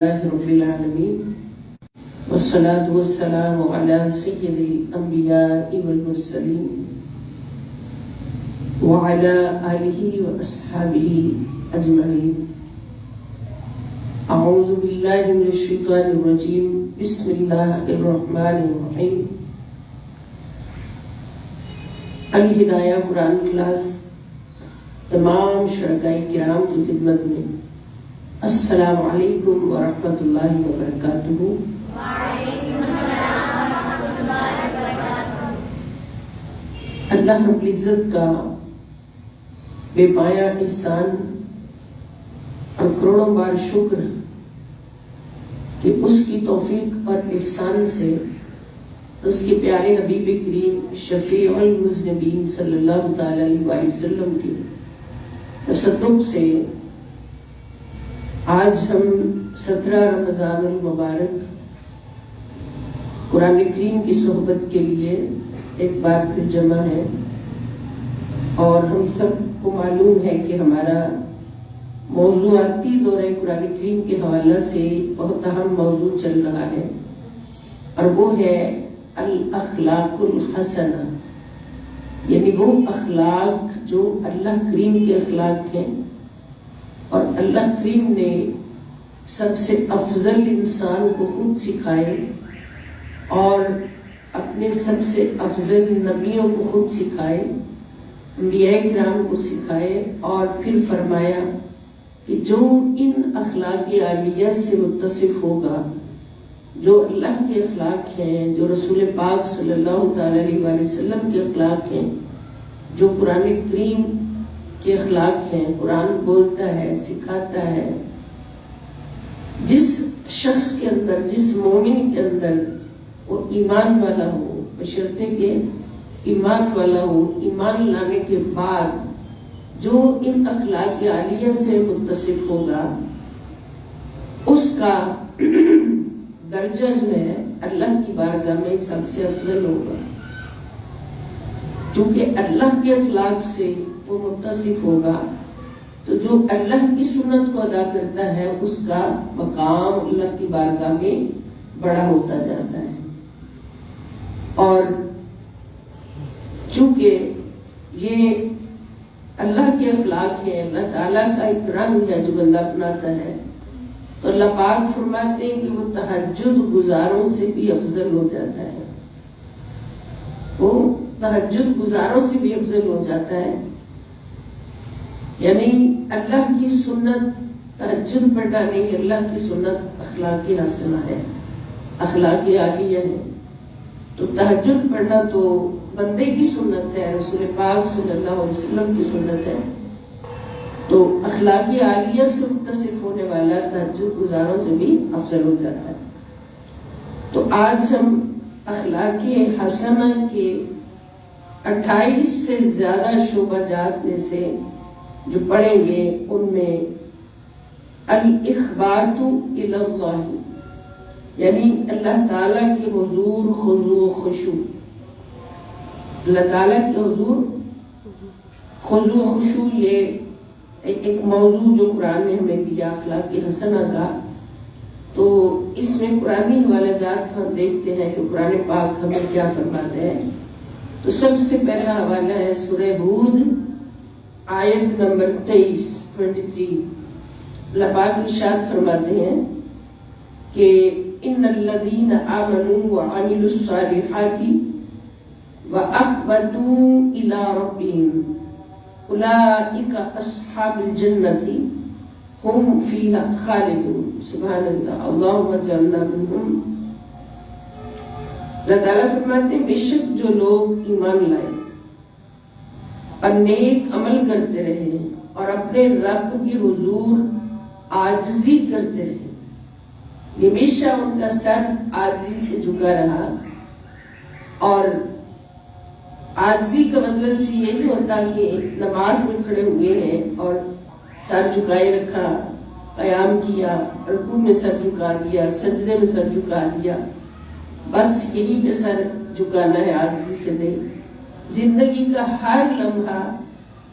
رب العالمين والصلاة والسلام على سيد الأنبياء والمرسلين وعلى آله وأصحابه أجمعين. أعوذ بالله من الشيطان الرجيم. بسم الله الرحمن الرحيم. الہدایہ قرآن کلاس تمام شرکاء کرام کی خدمت میں السلام علیکم ورحمۃ اللہ وبرکاتہ. وعلیکم السلام ورحمۃ اللہ وبرکاتہ. اللہ رب العزت کا بے پایا احسان اور کروڑوں بار شکر کہ اس کی توفیق اور احسان سے اس کے پیارے حبیب کریم شفیع المذنبین صلی اللہ تعالی علیہ وآلہ وسلم کی تصدق سے آج ہم 17 رمضان المبارک قرآن کریم کی صحبت کے لیے ایک بار پھر جمع ہے، اور ہم سب کو معلوم ہے کہ ہمارا موضوعاتی دورہ قرآن کریم کے حوالہ سے بہت اہم موضوع چل رہا ہے، اور وہ ہے الاخلاق الحسنہ، یعنی وہ اخلاق جو اللہ کریم کے اخلاق ہیں، اور اللہ کریم نے سب سے افضل انسان کو خود سکھائے اور اپنے سب سے افضل نبیوں کو خود سکھائے، انبیاء کرام کو سکھائے، اور پھر فرمایا کہ جو ان اخلاق عالیہ سے متصف ہوگا، جو اللہ کے اخلاق ہیں، جو رسول پاک صلی اللہ تعالی علیہ وآلہ وسلم کے اخلاق ہیں، جو قرآن کریم کے اخلاق ہیں، قرآن بولتا ہے، سکھاتا ہے، جس شخص کے اندر، جس مومن کے اندر وہ ایمان والا ہو، بشرطے کہ ایمان والا ہو، ایمان لانے کے بعد جو ان اخلاق عالیہ سے متصف ہوگا، اس کا درجہ جو ہے اللہ کی بارگاہ میں سب سے افضل ہوگا، چونکہ اللہ کے اخلاق سے وہ متصف ہوگا، تو جو اللہ کی سنت کو ادا کرتا ہے اس کا مقام اللہ کی بارگاہ میں بڑا ہوتا جاتا ہے. اور چونکہ یہ اللہ کے اخلاق ہے، اللہ تعالیٰ کا ایک رنگ ہے جو بندہ اپناتا ہے، تو اللہ پاک فرماتے ہیں کہ وہ تہجد گزاروں سے بھی افضل ہو جاتا ہے، وہ تہجد گزاروں سے بھی افضل ہو جاتا ہے. یعنی اللہ کی سنت تہجد پڑھنا نہیں، اللہ کی سنت اخلاق حسنہ ہے، اخلاق عالیہ ہے. تو تہجد پڑھنا تو بندے کی سنت ہے، رسول پاک صلی اللہ علیہ وسلم کی سنت ہے، تو اخلاق عالیہ سے متصف ہونے والا تہجد گزاروں سے بھی افضل ہو جاتا ہے. تو آج ہم اخلاق حسنہ کے 28 سے زیادہ شعبہ جات میں سے جو پڑھیں گے، ان میں الاخبات الی اللہ، یعنی اللہ تعالیٰ کے حضور خضوع و خشوع، اللہ تعالیٰ کے حضور خضوع و خشوع، یہ ایک موضوع جو قرآن نے ہمیں دیا اخلاق حسنہ کا. تو اس میں قرآنی حوالہ جات ہم دیکھتے ہیں کہ قرآن پاک ہمیں کیا فرماتے ہیں. تو سب سے پہلا حوالہ ہے سورہ ہود آیت نمبر 23. اللہ پاک ارشاد فرماتے ہیں کہ ان الذین آمنوا وعملوا الصالحات واخبتوا الی ربهم اولئک اصحاب الجنۃ هم فیہا خالدون. سبحان اللہ، اللہم اجعلنا منہم. اللہ تعالیٰ فرماتے ہیں بے شک جو لوگ ایمان لائے اور نیک عمل کرتے رہے اور اپنے رب کی حضور عاجزی کرتے رہے، ہمیشہ ان کا سر عاجزی سے جھکا رہا. اور عاجزی کا مطلب سے یہ نہیں ہوتا کہ نماز میں کھڑے ہوئے ہیں اور سر جھکائے رکھا، قیام کیا، رکوع میں سر جھکا دیا، سجدے میں سر جھکا دیا، بس یہی پہ سر جھکانا ہے، عاجزی سے نہیں. زندگی کا ہر لمحہ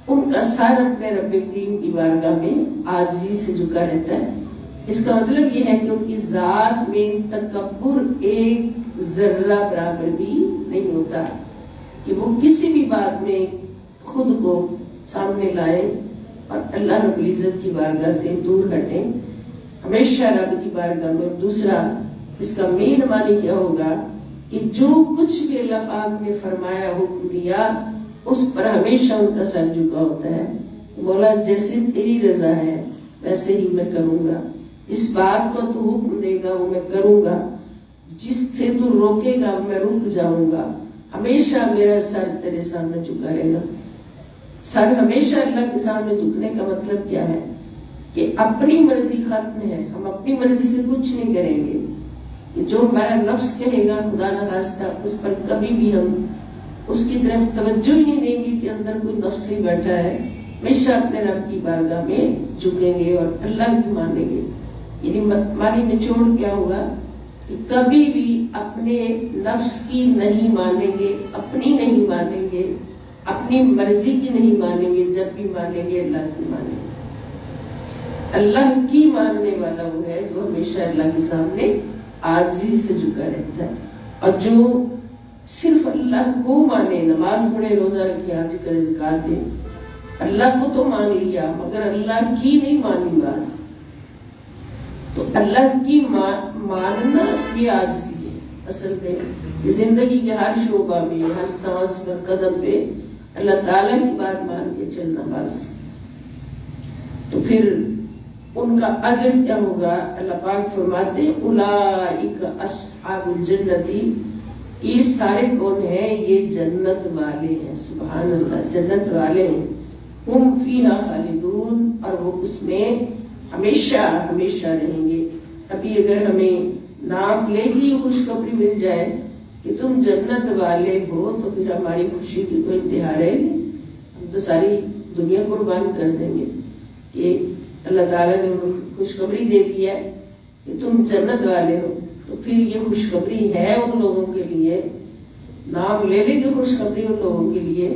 ان کا سر اپنے رب کریم کی بارگاہ میں عاجزی سے جھکا رہتا ہے. اس کا مطلب یہ ہے کہ ان کی ذات میں تکبر ایک ذرہ برابر بھی نہیں ہوتا کہ وہ کسی بھی بات میں خود کو سامنے لائیں اور اللہ رب العزت کی بارگاہ سے دور ہٹیں، ہمیشہ رب کی بارگاہ میں۔ اور دوسرا اس کا مین معنی کیا ہوگا کہ جو کچھ بھی اللہ پاک نے فرمایا، حکم دیا، اس پر ہمیشہ ان کا سر جھکا ہوتا ہے۔ مولا جیسے تیری رضا ہے ویسے ہی میں کروں گا، جس بات کو تو حکم دے گا وہ میں کروں گا، جس سے تو روکے گا میں رک جاؤں گا، ہمیشہ میرا سر تیرے سامنے جھکا رہے گا۔ سر ہمیشہ اللہ کے سامنے جھکنے کا مطلب کیا ہے کہ اپنی مرضی ختم ہے، ہم اپنی مرضی سے کچھ نہیں کریں گے، کہ جو ہمارا نفس کہے گا خدا نخواستہ اس پر کبھی بھی ہم اس کی طرف توجہ ہی نہیں دیں گے کہ اندر کوئی نفس ہی بیٹھا ہے، ہمیشہ اپنے رب کی بارگاہ میں جھکیں گے اور اللہ کی مانیں گے۔ یعنی معنی نچوڑ کیا ہوگا کہ کبھی بھی اپنے نفس کی نہیں مانیں گے، اپنی نہیں مانیں گے، اپنی مرضی کی نہیں مانیں گے، جب بھی مانیں گے اللہ کی مانیں گے۔ اللہ کی ماننے والا وہ ہے جو ہمیشہ اللہ کے سامنے عاجزی سے جھکا رہتا ہے، اور جو صرف اللہ کو مانے، نماز پڑھے، روزہ رکھے، حج کرے، زکات دے، اللہ کو تو مان لیا مگر اللہ کی نہیں مانی بات، تو اللہ کی ماننا یہ عاجزی ہے۔ اصل میں زندگی کے ہر شعبہ میں، ہر سانس پر، قدم پہ اللہ تعالیٰ کی بات مان کے چلنا بس۔ تو پھر ان کا اجر کیا ہوگا؟ اللہ پاک فرماتے ہیں اولئک اصحاب الجنتی، یہ سارے کون ہیں؟ یہ جنت والے ہیں۔ سبحان اللہ، جنت والے ہیں۔ ہم فیہا خالدون، اور وہ اس میں ہمیشہ ہمیشہ رہیں گے۔ ابھی اگر ہمیں نام لے کے خوشخبری مل جائے کہ تم جنت والے ہو تو پھر ہماری خوشی کی کوئی انتہا رہے نہیں، ہم تو ساری دنیا قربان کر دیں گے کہ اللہ تعالیٰ نے خوشخبری دے دی ہے کہ تم جنت والے ہو، تو پھر یہ خوشخبری ہے ان لوگوں کے لیے، نام لے لے کے خوشخبری ان لوگوں کے لیے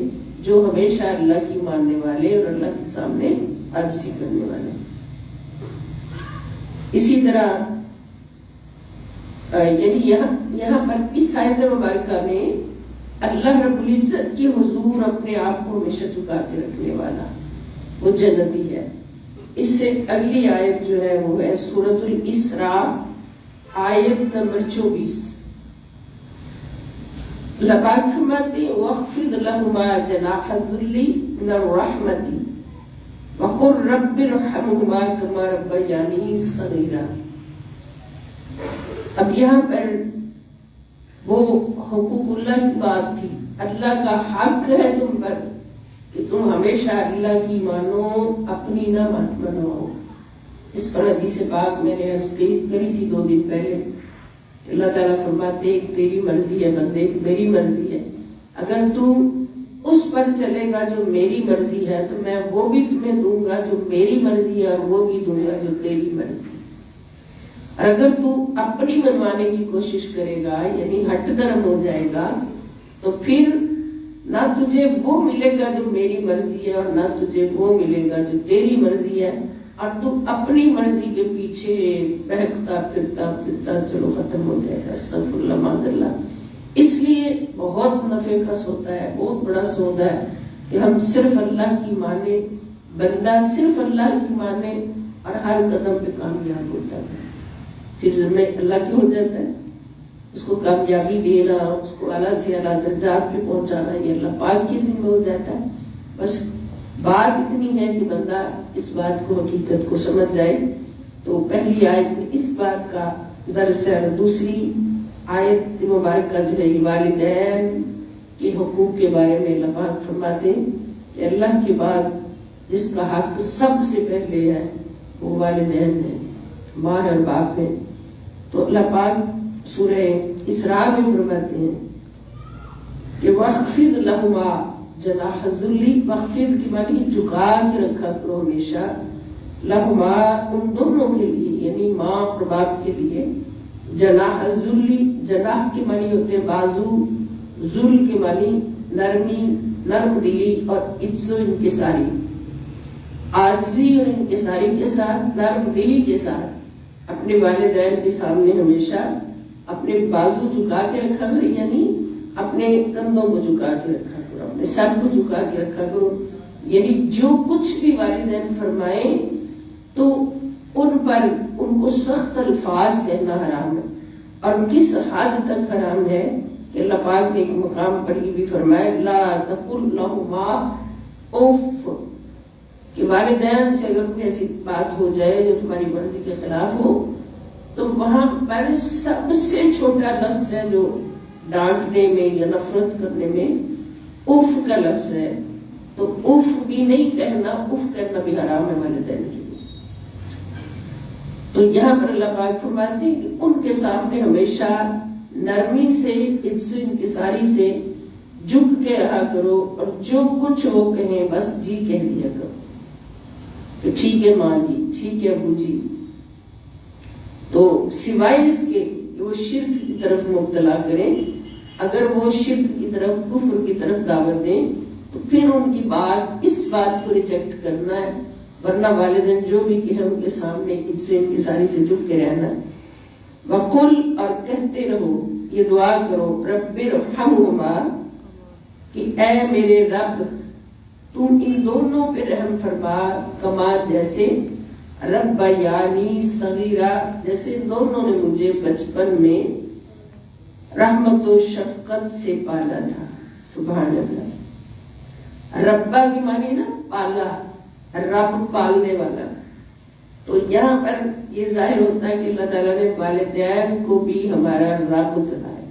جو ہمیشہ اللہ کی ماننے والے اور اللہ کے سامنے عاجزی کرنے والے۔ اسی طرح یعنی یہاں پر اس آیت مبارکہ میں اللہ رب العزت کی حضور اپنے آپ کو ہمیشہ جھکا کے رکھنے والا وہ جنتی ہے۔ اس سے اگلی آیت جو ہے وہ ہے سورۃ الاسراء آیت نمبر 24۔ اللہ پاک فرماتے ہیں وَاخْفِضْ لَهُمَا جَنَاحَ الذُّلِّ مِنَ الرَّحْمَةِ وَقُلْ رَبِّ ارْحَمْهُمَا كَمَا رَبَّيَانِي صَغِيرًا۔ اب یہاں پر وہ حقوق اللہ کی بات تھی، اللہ کا حق ہے تم پر کہ تم ہمیشہ اللہ کی مانو، اپنی نہ منواؤ۔ اس پر حدیث پاک میں نے عرض کری تھی 2 دن پہلے، اللہ تعالیٰ فرماتے ایک تیری مرضی ہے بندے، ایک میری مرضی ہے، اگر تو اس پر چلے گا جو میری مرضی ہے تو میں وہ بھی تمہیں دوں گا جو میری مرضی ہے، اور وہ بھی دوں گا جو تیری مرضی ہے۔ اور اگر تو اپنی منوانے کی کوشش کرے گا، یعنی ہٹ درم ہو جائے گا، تو پھر نہ تجھے وہ ملے گا جو میری مرضی ہے اور نہ تجھے وہ ملے گا جو تیری مرضی ہے، اور تو اپنی مرضی کے پیچھے بہکتا پھرتا چلو ختم ہو جائے گا۔ استغفر اللہ معاذ اللہ۔ اس لیے بہت نفع کس ہوتا ہے، بہت بڑا سودا ہے کہ ہم صرف اللہ کی مانے، بندہ صرف اللہ کی مانے اور ہر قدم پہ کامیاب ہوتا ہے۔ پھر ذمہ اللہ کی ہو جاتا ہے، اس کو کامیابی دینا، اس کو اعلیٰ سے اعلیٰ درجات پہ پہنچانا، یہ اللہ پاک کی ذمہ ہو جاتا ہے۔ بس بات اتنی ہے کہ بندہ اس بات کو، حقیقت کو سمجھ جائے۔ تو پہلی آیت میں اس بات کا درس ہے، اور دوسری آیت مبارکہ جو ہے والدین کے حقوق کے بارے میں اللہ پاک فرماتے ہیں کہ اللہ کے بعد جس کا حق سب سے پہلے ہے وہ والدین ہے، ماں اور باپ ہے۔ تو اللہ پاک سورہ اسراء میں فرماتے ہیں کہ وَاخْفِضْ لَهُمَا جناح الذُّلِّ، وَاخْفِضْ کی معنی جھکا کے رکھا کرو ہمیشہ، لَهُمَا ان دونوں کے لیے، یعنی ماں اور باپ کے لیے، جناح الذُّلِّ، جناح کے معنی ہوتے ہیں بازو، ذل کے معنی نرمی، نرم دلی اور عجز و انکساری، عاجزی اور انکساری کے ساتھ، نرم دلی کے ساتھ اپنے والدین کے سامنے ہمیشہ اپنے بازو جھکا کے رکھا کرو، یعنی اپنے کندھوں کو جھکا کے رکھا کرو، اپنے سر کو جھکا کے رکھا کرو، یعنی جو کچھ بھی والدین فرمائیں تو ان پر ان کو سخت الفاظ کہنا حرام ہے۔ اور کس حد تک حرام ہے کہ اللہ پاک نے ایک مقام پر یہ بھی فرمایا لا تقل لہما اف، کہ والدین سے اگر کوئی ایسی بات ہو جائے جو تمہاری مرضی کے خلاف ہو تو وہاں پر سب سے چھوٹا لفظ ہے جو ڈانٹنے میں یا نفرت کرنے میں اف کا لفظ ہے، تو اف بھی نہیں کہنا، اف کہنا بھی حرام ہے والدین کے لیے۔ تو یہاں پر اللہ پاک فرماتے ہیں کہ ان کے سامنے ہمیشہ نرمی سے، عزت و انکساری سے جھک کے رہا کرو، اور جو کچھ وہ کہیں بس جی کہہ دیا کرو کہ ٹھیک ہے ماں جی، ٹھیک ہے ابو جی۔ تو سوائے اس کے کہ وہ شرک کی طرف مبتلا کریں، اگر وہ شرک کی طرف، کفر کی طرف دعوت دیں تو پھر ان کی بات، اس بات کو ریجیکٹ کرنا ہے، ورنہ والدین جو بھی کہیں ان کے سامنے عزت و انکساری سے جھک کے رہنا ہے۔ وَقُلْ، اور کہتے رہو، یہ دعا کرو، رب ارحمہما، کہ اے میرے رب تو ان دونوں پہ رحم فرما، کما جیسے ربیانی صغیرہ، جیسے ان دونوں نے مجھے بچپن میں رحمت و شفقت سے پالا تھا۔ سبحان اللہ۔ ربا کی معنی نا پالا، رب پالنے والا۔ تو یہاں پر یہ ظاہر ہوتا ہے کہ اللہ تعالیٰ نے والدین کو بھی ہمارا رب کہا ہے۔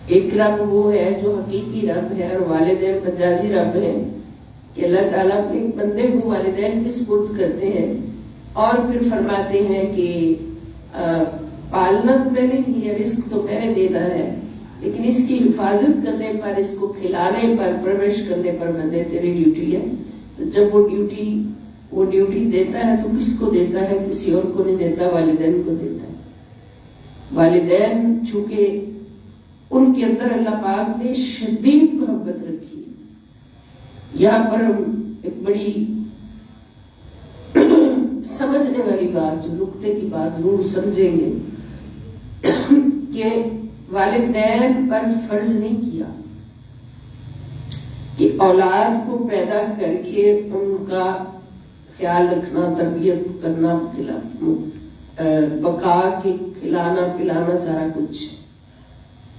ایک رب وہ ہے جو حقیقی رب ہے، اور والدین مجازی رب ہے، کہ اللہ تعالیٰ اپنے بندے کو والدین کے سپرد کرتے ہیں اور پھر فرماتے ہیں کہ پالنا تو میں نے ہی ہے، رزق تو میں نے دینا ہے، لیکن اس کی حفاظت کرنے پر، اس کو کھلانے پر، پرورش کرنے پر بندے تیری ڈیوٹی ہے۔ تو جب وہ ڈیوٹی دیتا ہے تو کس کو دیتا ہے؟ کسی اور کو نہیں دیتا، والدین کو دیتا ہے۔ والدین چونکہ ان کے اندر اللہ پاک نے شدید محبت رکھی۔ یہاں پر ہم ایک بڑی سمجھنے والی بات، جو نقطے کی بات ضرور سمجھیں گے کہ والدین پر فرض نہیں کیا کہ اولاد کو پیدا کر کے ان کا خیال رکھنا، تربیت کرنا، پکا کے کھلانا پلانا سارا کچھ،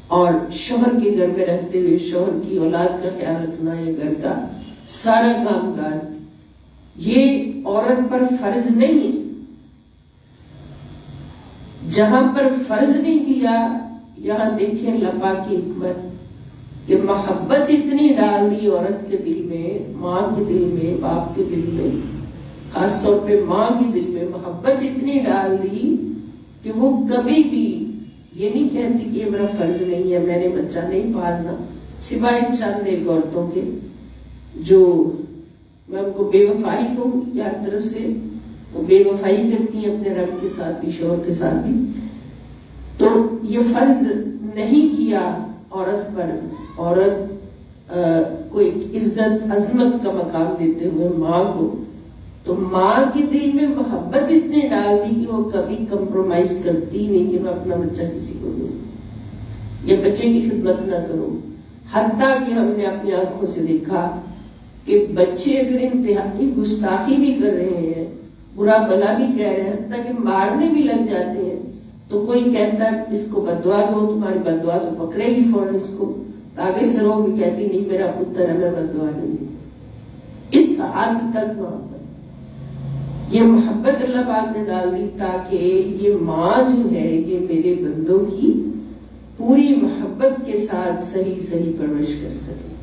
اور شوہر کے گھر میں رہتے ہوئے شوہر کی اولاد کا خیال رکھنا، یا گھر کا سارا کام کاج، یہ عورت پر فرض نہیں ہے۔ جہاں پر فرض نہیں کیا، یہاں دیکھیں اللہ پاک کی حکمت، کہ محبت اتنی ڈال دی عورت کے دل میں، ماں کے دل میں، باپ کے دل میں، خاص طور پہ ماں کے دل میں محبت اتنی ڈال دی کہ وہ کبھی بھی یہ نہیں کہتی کہ یہ میرا فرض نہیں ہے، میں نے بچہ نہیں پالنا، سوائے چند ایک عورتوں کے جو میں ان کو بے وفائی کہوں گی ہر طرف سے، وہ بے وفائی کرتی ہیں اپنے رب کے ساتھ بھی، شوہر کے ساتھ بھی۔ تو یہ فرض نہیں کیا عورت پر، عورت کو ایک عزت عظمت کا مقام دیتے ہوئے ماں کو، تو ماں کے دل میں محبت اتنے ڈال دی کہ وہ کبھی کمپرومائز کرتی نہیں کہ میں اپنا بچہ کسی کو دوں یا بچے کی خدمت نہ کروں۔ حتیٰ کہ ہم نے اپنی آنکھوں سے دیکھا کہ بچے اگر انتہائی گستاخی بھی کر رہے ہیں، برا بلا بھی کہہ رہے ہیں، حتیٰ کہ مارنے بھی لگ جاتے ہیں، تو کوئی کہتا ہے اس کو بددعا دو، تمہاری بددعا تو پکڑے گی فوراً، اس کو آگے سے رو کے کہتی نہیں میرا پتر ہے، میں بددعا نہیں دوں۔ اس حد تک محبت، یہ محبت اللہ پاک نے ڈال دی تاکہ یہ ماں جو ہے یہ میرے بندوں کی پوری محبت کے ساتھ صحیح پرورش کر سکے۔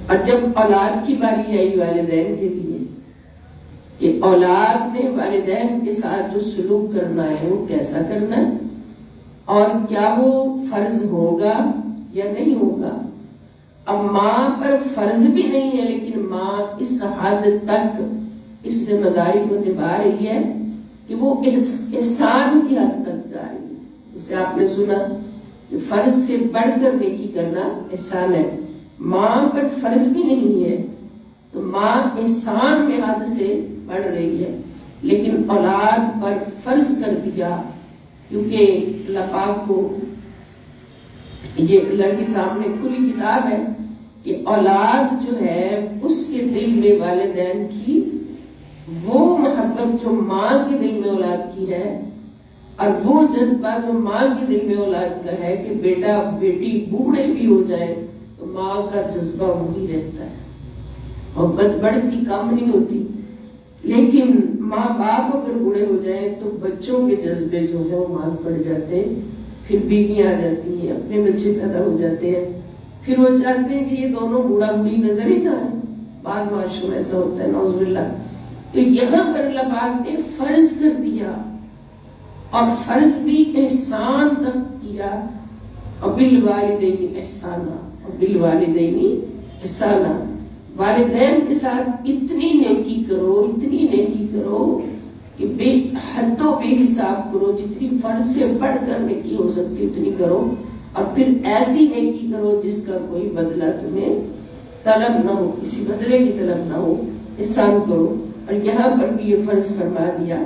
اور جب اولاد کی باری آئی والدین کے لیے کہ اولاد نے والدین کے ساتھ جو سلوک کرنا ہے وہ کیسا کرنا ہے، اور کیا وہ فرض ہوگا یا نہیں ہوگا۔ اب ماں پر فرض بھی نہیں ہے، لیکن ماں اس حد تک اس ذمہ داری کو نبھا رہی ہے کہ وہ احسان کی حد تک جا رہی ہے۔ جسے آپ نے سنا کہ فرض سے بڑھ کر نیکی کرنا احسان ہے، ماں پر فرض بھی نہیں ہے تو ماں احسان میں حد سے بڑھ رہی ہے لیکن اولاد پر فرض کر دیا، کیونکہ اللہ پاک کو یہ اللہ کے سامنے کھلی کتاب ہے کہ اولاد جو ہے اس کے دل میں والدین کی وہ محبت جو ماں کے دل میں اولاد کی ہے، اور وہ جذبہ جو ماں کے دل میں اولاد کا ہے کہ بیٹا بیٹی بوڑھے بھی ہو جائے تو ماں کا جذبہ وہی رہتا ہے، محبت بڑھتی کم نہیں ہوتی۔ لیکن ماں باپ اگر بوڑھے ہو جائیں تو بچوں کے جذبے جو ہے وہ ماں پڑ جاتے ہیں، پھر بیویاں آ جاتی ہیں، اپنے بچے پیدا ہو جاتے ہیں، پھر وہ چاہتے ہیں کہ یہ دونوں بوڑھا بوڑھی نظر ہی نہ آئے۔ بعض معاشروں میں ایسا ہوتا ہے، نعوذ باللہ۔ تو یہاں پر اللہ پاک نے فرض کر دیا، اور فرض بھی احسان تک کیا، اور بالوالدین احسانا، اور بالوالدین احسانا، والدین کے ساتھ اتنی نیکی کرو، اتنی نیکی کرو کہ بے حد و بے حساب کرو، جتنی فرض سے بڑھ کر نیکی ہو سکتی اتنی کرو، اور پھر ایسی نیکی کرو جس کا کوئی بدلہ تمہیں طلب نہ ہو، کسی بدلے کی طلب نہ ہو، احسان کرو۔ اور یہاں پر بھی یہ فرض فرما دیا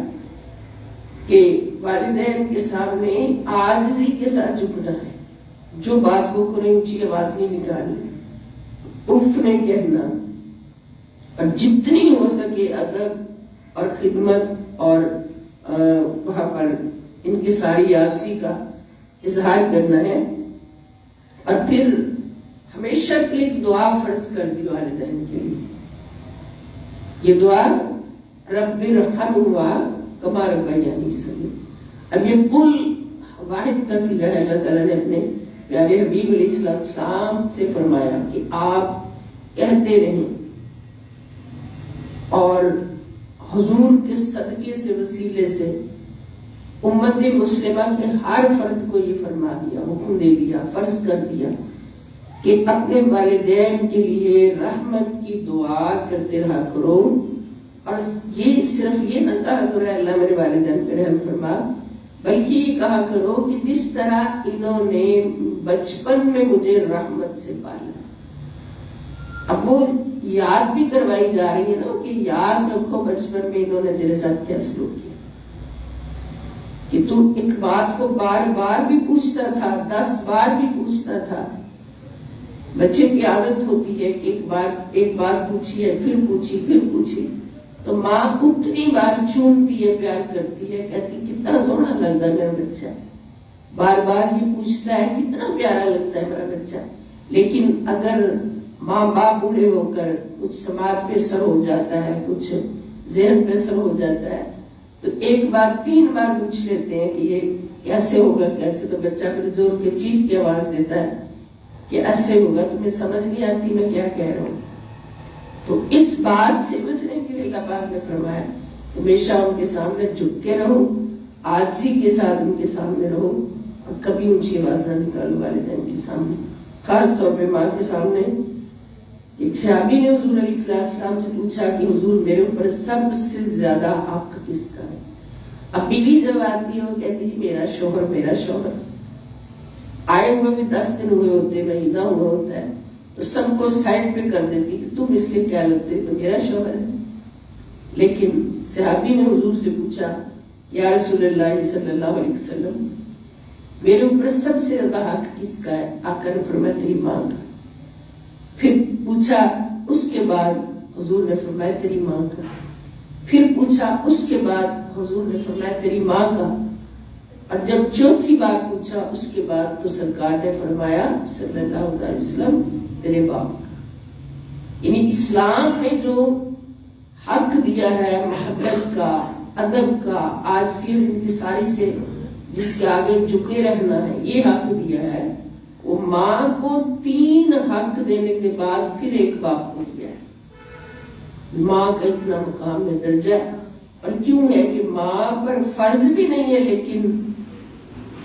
کہ والدین کے سامنے عاجزی کے ساتھ جھکنا ہے، جو بات وہ کریں اونچی آواز نہیں نکالنی، اف نہیں کہنا، اور جتنی ہو سکے ادب اور خدمت اور وہاں پر ان کی ساری عاجزی کا اظہار کرنا ہے۔ اور پھر ہمیشہ کے لیے دعا فرض کر دی والدین کے لیے، یہ دعا رب ارحمہما کما ربیانی صغیرا۔ اب یہ کل واحد کا صیغہ ہے، اللہ تعالیٰ نے اپنے پیارے حبیب علیہ السلام سے فرمایا کہ آپ کہتے رہیں، اور حضور کے صدقے سے وسیلے سے امت مسلمہ کے ہر فرد کو یہ فرما دیا، حکم دے دیا، فرض کر دیا کہ اپنے والدین کے لیے رحمت کی دعا کرتے رہا کرو، اور یہ صرف یہ نہ کہا کرو اللہ میرے والدین پہ رحم فرما، بلکہ یہ کہا کرو کہ جس طرح انہوں نے بچپن میں مجھے رحمت سے پالا۔ اب وہ یاد بھی کروائی جا رہی ہے نا کہ یاد رکھو بچپن میں انہوں نے تیرے ساتھ کیا سلوک کیا، کہ تو ایک بات کو بار بار بھی پوچھتا تھا، 10 بار بھی پوچھتا تھا۔ بچے کی عادت ہوتی ہے کہ ایک بات پوچھی ہے، پھر پوچھی، تو ماں اتنی بار چومتی ہے، پیار کرتی ہے، کہتی کتنا سونا لگتا ہے میرا بچہ، بار بار یہ پوچھتا ہے، کتنا پیارا لگتا ہے میرا بچہ۔ لیکن اگر ماں باپ بوڑھے ہو کر کچھ سماعت پہ سر ہو جاتا ہے، کچھ ذہن پہ سر ہو جاتا ہے، تو ایک بار 3 بار پوچھ لیتے ہیں کہ یہ کیسے ہوگا، کیسے، تو بچہ پھر زور کے چیخ کی آواز دیتا ہے کہ ایسے ہوگا، تمہیں سمجھ نہیں آتی میں کیا کہہ رہا ہوں۔ تو اس بات سے بچنے کے لیے اللہ پاک نے فرمایا ہمیشہ ان کے سامنے جھک کے رہو، عاجزی کے ساتھ ان کے سامنے رہو، اور کبھی اونچی آواز نہ نکالو والدین کے سامنے، خاص طور پہ ماں کے سامنے۔ ایک صحابی نے حضور علیہ السلام سے پوچھا کہ حضور میرے اوپر سب سے زیادہ حق کس کا ہے؟ اب بیوی جب آتی ہے وہ کہتی ہے میرا شوہر، آئے ہوئے بھی 10 دن ہوئے ہوتے، مہینہ ہوا ہوتا ہے، تو سب کو سائڈ پہ کر دیتی کہ تم اس لیے کیا لگتے تو میرا شوہر ہے۔ لیکن صحابی نے حضور سے پوچھا یا رسول اللہ صلی اللہ علیہ وسلم میرے اوپر سب سے زیادہ حق کس کا ہے؟ آقا نے فرمایا تیری ماں کا۔ پھر پوچھا اس کے بعد حضور نے فرمایا تیری ماں کا، پھر پوچھا اس کے بعد حضور نے فرمایا تیری ماں کا، اور جب چوتھی بار پوچھا اس کے بعد تو سرکار نے فرمایا صلی اللہ علیہ وسلم تیرے باپ کا۔ یعنی اسلام نے جو حق دیا ہے محبت کا، ادب کا، عاجزی اور انکساری سے جس کے آگے جھکے رہنا ہے، یہ حق دیا ہے، وہ ماں کو 3 حق دینے کے بعد پھر ایک باپ کو دیا ہے۔ ماں کا اتنا مقام ہے، درجہ، اور کیوں ہے کہ ماں پر فرض بھی نہیں ہے، لیکن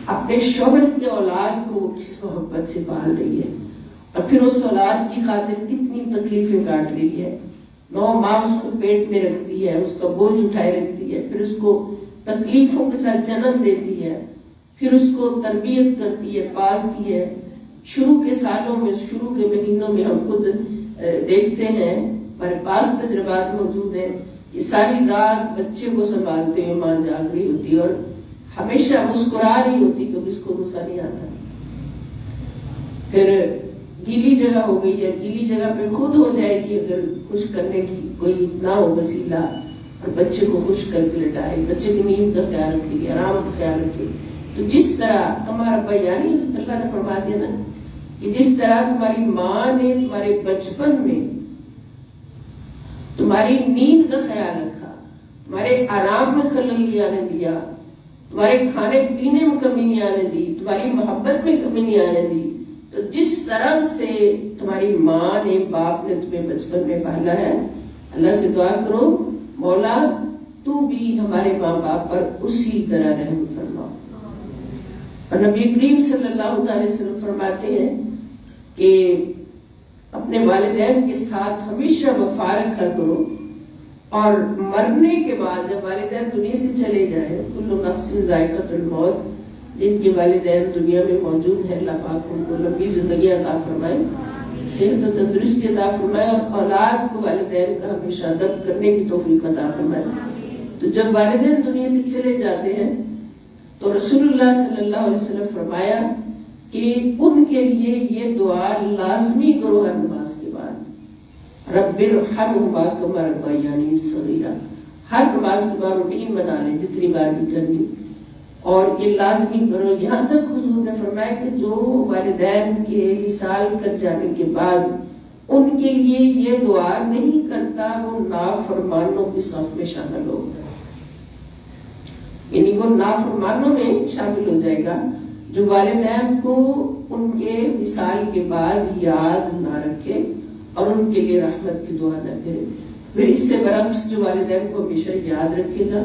اپنے شوہر کے اولاد کو وہ کس محبت سے پال رہی ہے، اور پھر اس اولاد کی خاطر کتنی تکلیفیں کاٹ رہی ہے۔ 9 ماہ اس کو پیٹ میں رکھتی ہے، اس کا بوجھ اٹھائے رکھتی ہے، پھر اس کو تکلیفوں کے ساتھ جنم دیتی ہے، پھر اس کو تربیت کرتی ہے، پالتی ہے۔ شروع کے سالوں میں، شروع کے مہینوں میں ہم خود دیکھتے ہیں، ہمارے پاس تجربات موجود ہیں یہ ساری رات بچے کو سنبھالتے ہوئے ماں جاگ رہی ہوتی اور ہمیشہ مسکرا رہی ہوتی، کبھی اس کو غصہ نہیں آتا. پھر گیلی جگہ ہو گئی ہے، گیلی جگہ پہ خود ہو جائے گی اگر خشک کرنے کی کوئی نہ ہو وسیلہ، اور بچے کو خشک کر کے لٹائے، بچے کی نیند کا خیال رکھے گی، آرام کا خیال رکھے گی. تو جس طرح تمہارا ابا، یعنی اللہ نے فرما دیا نا کہ جس طرح تمہاری ماں نے تمہارے بچپن میں تمہاری نیند کا خیال رکھا، تمہارے آرام میں خلل نہیں آنے دیا، تمہارے کھانے پینے میں کمی نہیں آنے دی، تمہاری محبت میں کمی نہیں آنے دی، تو جس طرح سے تمہاری ماں نے، باپ نے تمہیں بچپن میں پالا ہے، اللہ سے دعا کرو مولا تو بھی ہمارے ماں باپ پر اسی طرح رحم فرما. اور نبی کریم صلی اللہ علیہ وسلم فرماتے ہیں کہ اپنے والدین کے ساتھ ہمیشہ وفا رکھا کرو، اور مرنے کے بعد جب والدین دنیا سے چلے جائیں، کل نفس ذائقۃ الموت، جن کے والدین دنیا میں موجود ہیں، اللہ پاک ان کو لمبی زندگی عطا فرمائے، صحت و تندرستی عطا فرمائے، اور اولاد کو والدین کا ہمیشہ ادب کرنے کی توفیق عطا فرمائے. تو جب والدین دنیا سے چلے جاتے ہیں تو رسول اللہ صلی اللہ علیہ وسلم فرمایا کہ ان کے لیے یہ دعا لازمی کرو ہر نماز کے بعد، رب ارحمہما کما ربیانی صغیرا. ہر نماز کے بعد روٹین بنا لیں جتنی بار بھی کرنی، اور یہ لازمی کرو. یہاں تک حضور نے فرمایا کہ جو والدین کے وصال کر جانے کے بعد ان کے لیے یہ دعا نہیں کرتا وہ نافرمانوں کی صف میں شامل ہوگا، یعنی وہ نافرمانوں میں شامل ہو جائے گا جو والدین کو ان کے وصال کے بعد یاد نہ رکھے اور ان کے لیے رحمت کی دعا نہ کرے. پھر اس سے برعکس جو والدین کو ہمیشہ یاد رکھے گا،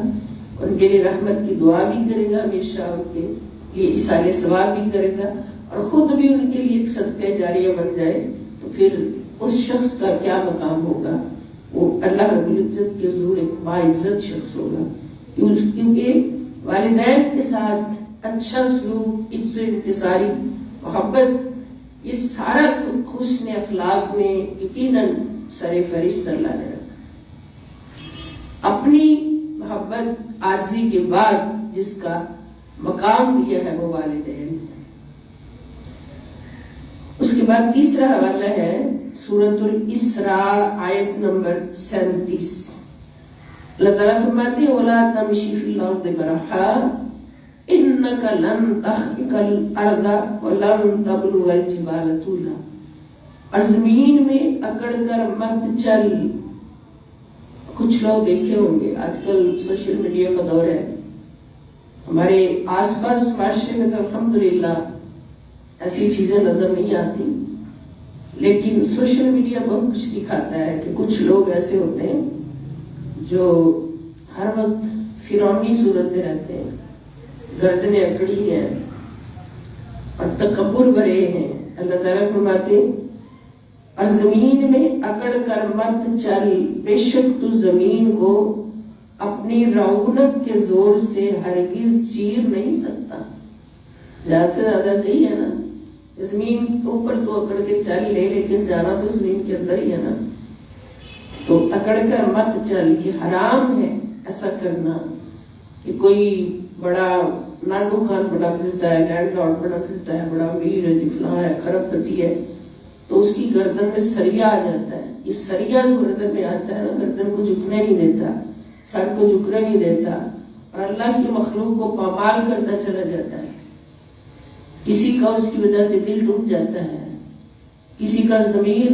ان کے لیے رحمت کی دعا بھی کرے گا، ہمیشہ ان کے لیے ایصال ثواب بھی کرے گا، اور خود بھی ان کے لیے ایک صدقہ جاریہ بن جائے، تو پھر اس شخص کا کیا مقام ہوگا؟ وہ اللہ رب العزت کے حضور ایک باعزت شخص ہوگا، کیونکہ والدین کے ساتھ اچھا سلوک، عزت و انکساری، محبت، یہ سارا حسن اخلاق میں یقیناً سر فہرست اللہ نے رکھا. اپنی محبت عاجزی کے بعد جس کا مقام دیا ہے وہ والدین ہے. اس کے بعد تیسرا حوالہ ہے سورۃ الاسراء آیت نمبر 37. اللہ تعالیٰ فرماتے ہیں وَلَا تَمْشِ فِي الْأَرْضِ مَرَحًا إِنَّكَ لَن تَخْرِقَ الْأَرْضَ وَلَن تَبْلُغَ الْجِبَالَ طُولًا. اور زمین میں اکڑ کر مت چل. کچھ لوگ دیکھے ہوں گے آج کل سوشل میڈیا کا دور ہے، ہمارے آس پاس معاشرے میں تو الحمدللہ ایسی چیزیں نظر نہیں آتی، لیکن سوشل میڈیا بہت کچھ دکھاتا ہے کہ کچھ لوگ ایسے ہوتے ہیں جو ہر وقت فرعونی صورت میں رہتے ہیں، گردنیں اکڑی ہیں اور تکبر بھرے ہیں. اللہ تعالیٰ فرماتے ہیں اور زمین میں اکڑ کر مت چل، بے شک تو زمین کو اپنی رونق کے زور سے ہرگز چیر نہیں سکتا. زیادہ سے زیادہ صحیح ہے نا، زمین اوپر تو اکڑ کے چل لے، لیکن جانا تو زمین کے اندر ہی ہے نا. تو اکڑ کر مت چل، یہ حرام ہے ایسا کرنا کہ کوئی بڑا نانڈو خان بڑا پھرتا ہے، لینڈ لارڈ بڑا پھرتا ہے، بڑا امیر ہے، فلاں ہے، کھرب پتی ہے، تو اس کی گردن میں سریا آ جاتا ہے. یہ سریا جو گردن میں آتا ہے نا، گردن کو جھکنے نہیں دیتا، سر کو جھکنے نہیں دیتا، اور اللہ کی مخلوق کو پامال کرتا چلا جاتا ہے. کسی کا اس کی وجہ سے دل ٹوٹ جاتا ہے، کسی کا ضمیر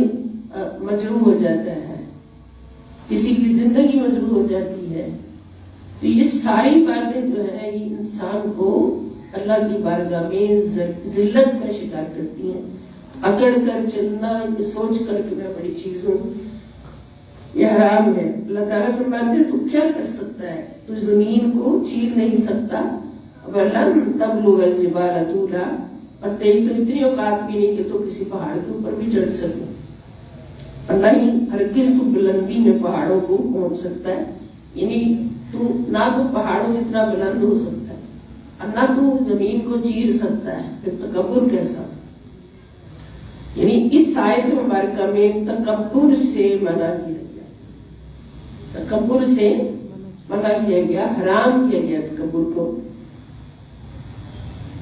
مجروح ہو جاتا ہے، کسی کی زندگی مجروح ہو جاتی ہے. تو یہ ساری باتیں جو ہے یہ انسان کو اللہ کی بارگاہ میں ذلت کا شکار کرتی ہیں. اکڑ کر چلنا، یہ سوچ کر کہ میں بڑی چیز ہوں، یہ حرام ہے. اللہ تعالیٰ فرماتے ہیں تو کیا کر سکتا ہے؟ تو زمین کو چیر نہیں سکتا. وَلَن تَبْلُغَ الْجِبَالَ طُولًا، اور تیری تو اتنی اوقات بھی نہیں کہ تو کسی پہاڑ کے اوپر بھی چڑھ سکے، اور نہیں ہرگز تو بلندی میں پہاڑوں کو پہنچ سکتا ہے. یعنی تو نہ تو پہاڑوں جتنا بلند ہو سکتا ہے اور نہ تو زمین کو چیر سکتا ہے، پھر تکبر کیسا؟ یعنی اس آیت مبارکہ میں تکبر سے منع کیا گیا. تکبر سے منع کیا گیا، حرام کیا گیا تکبر کو۔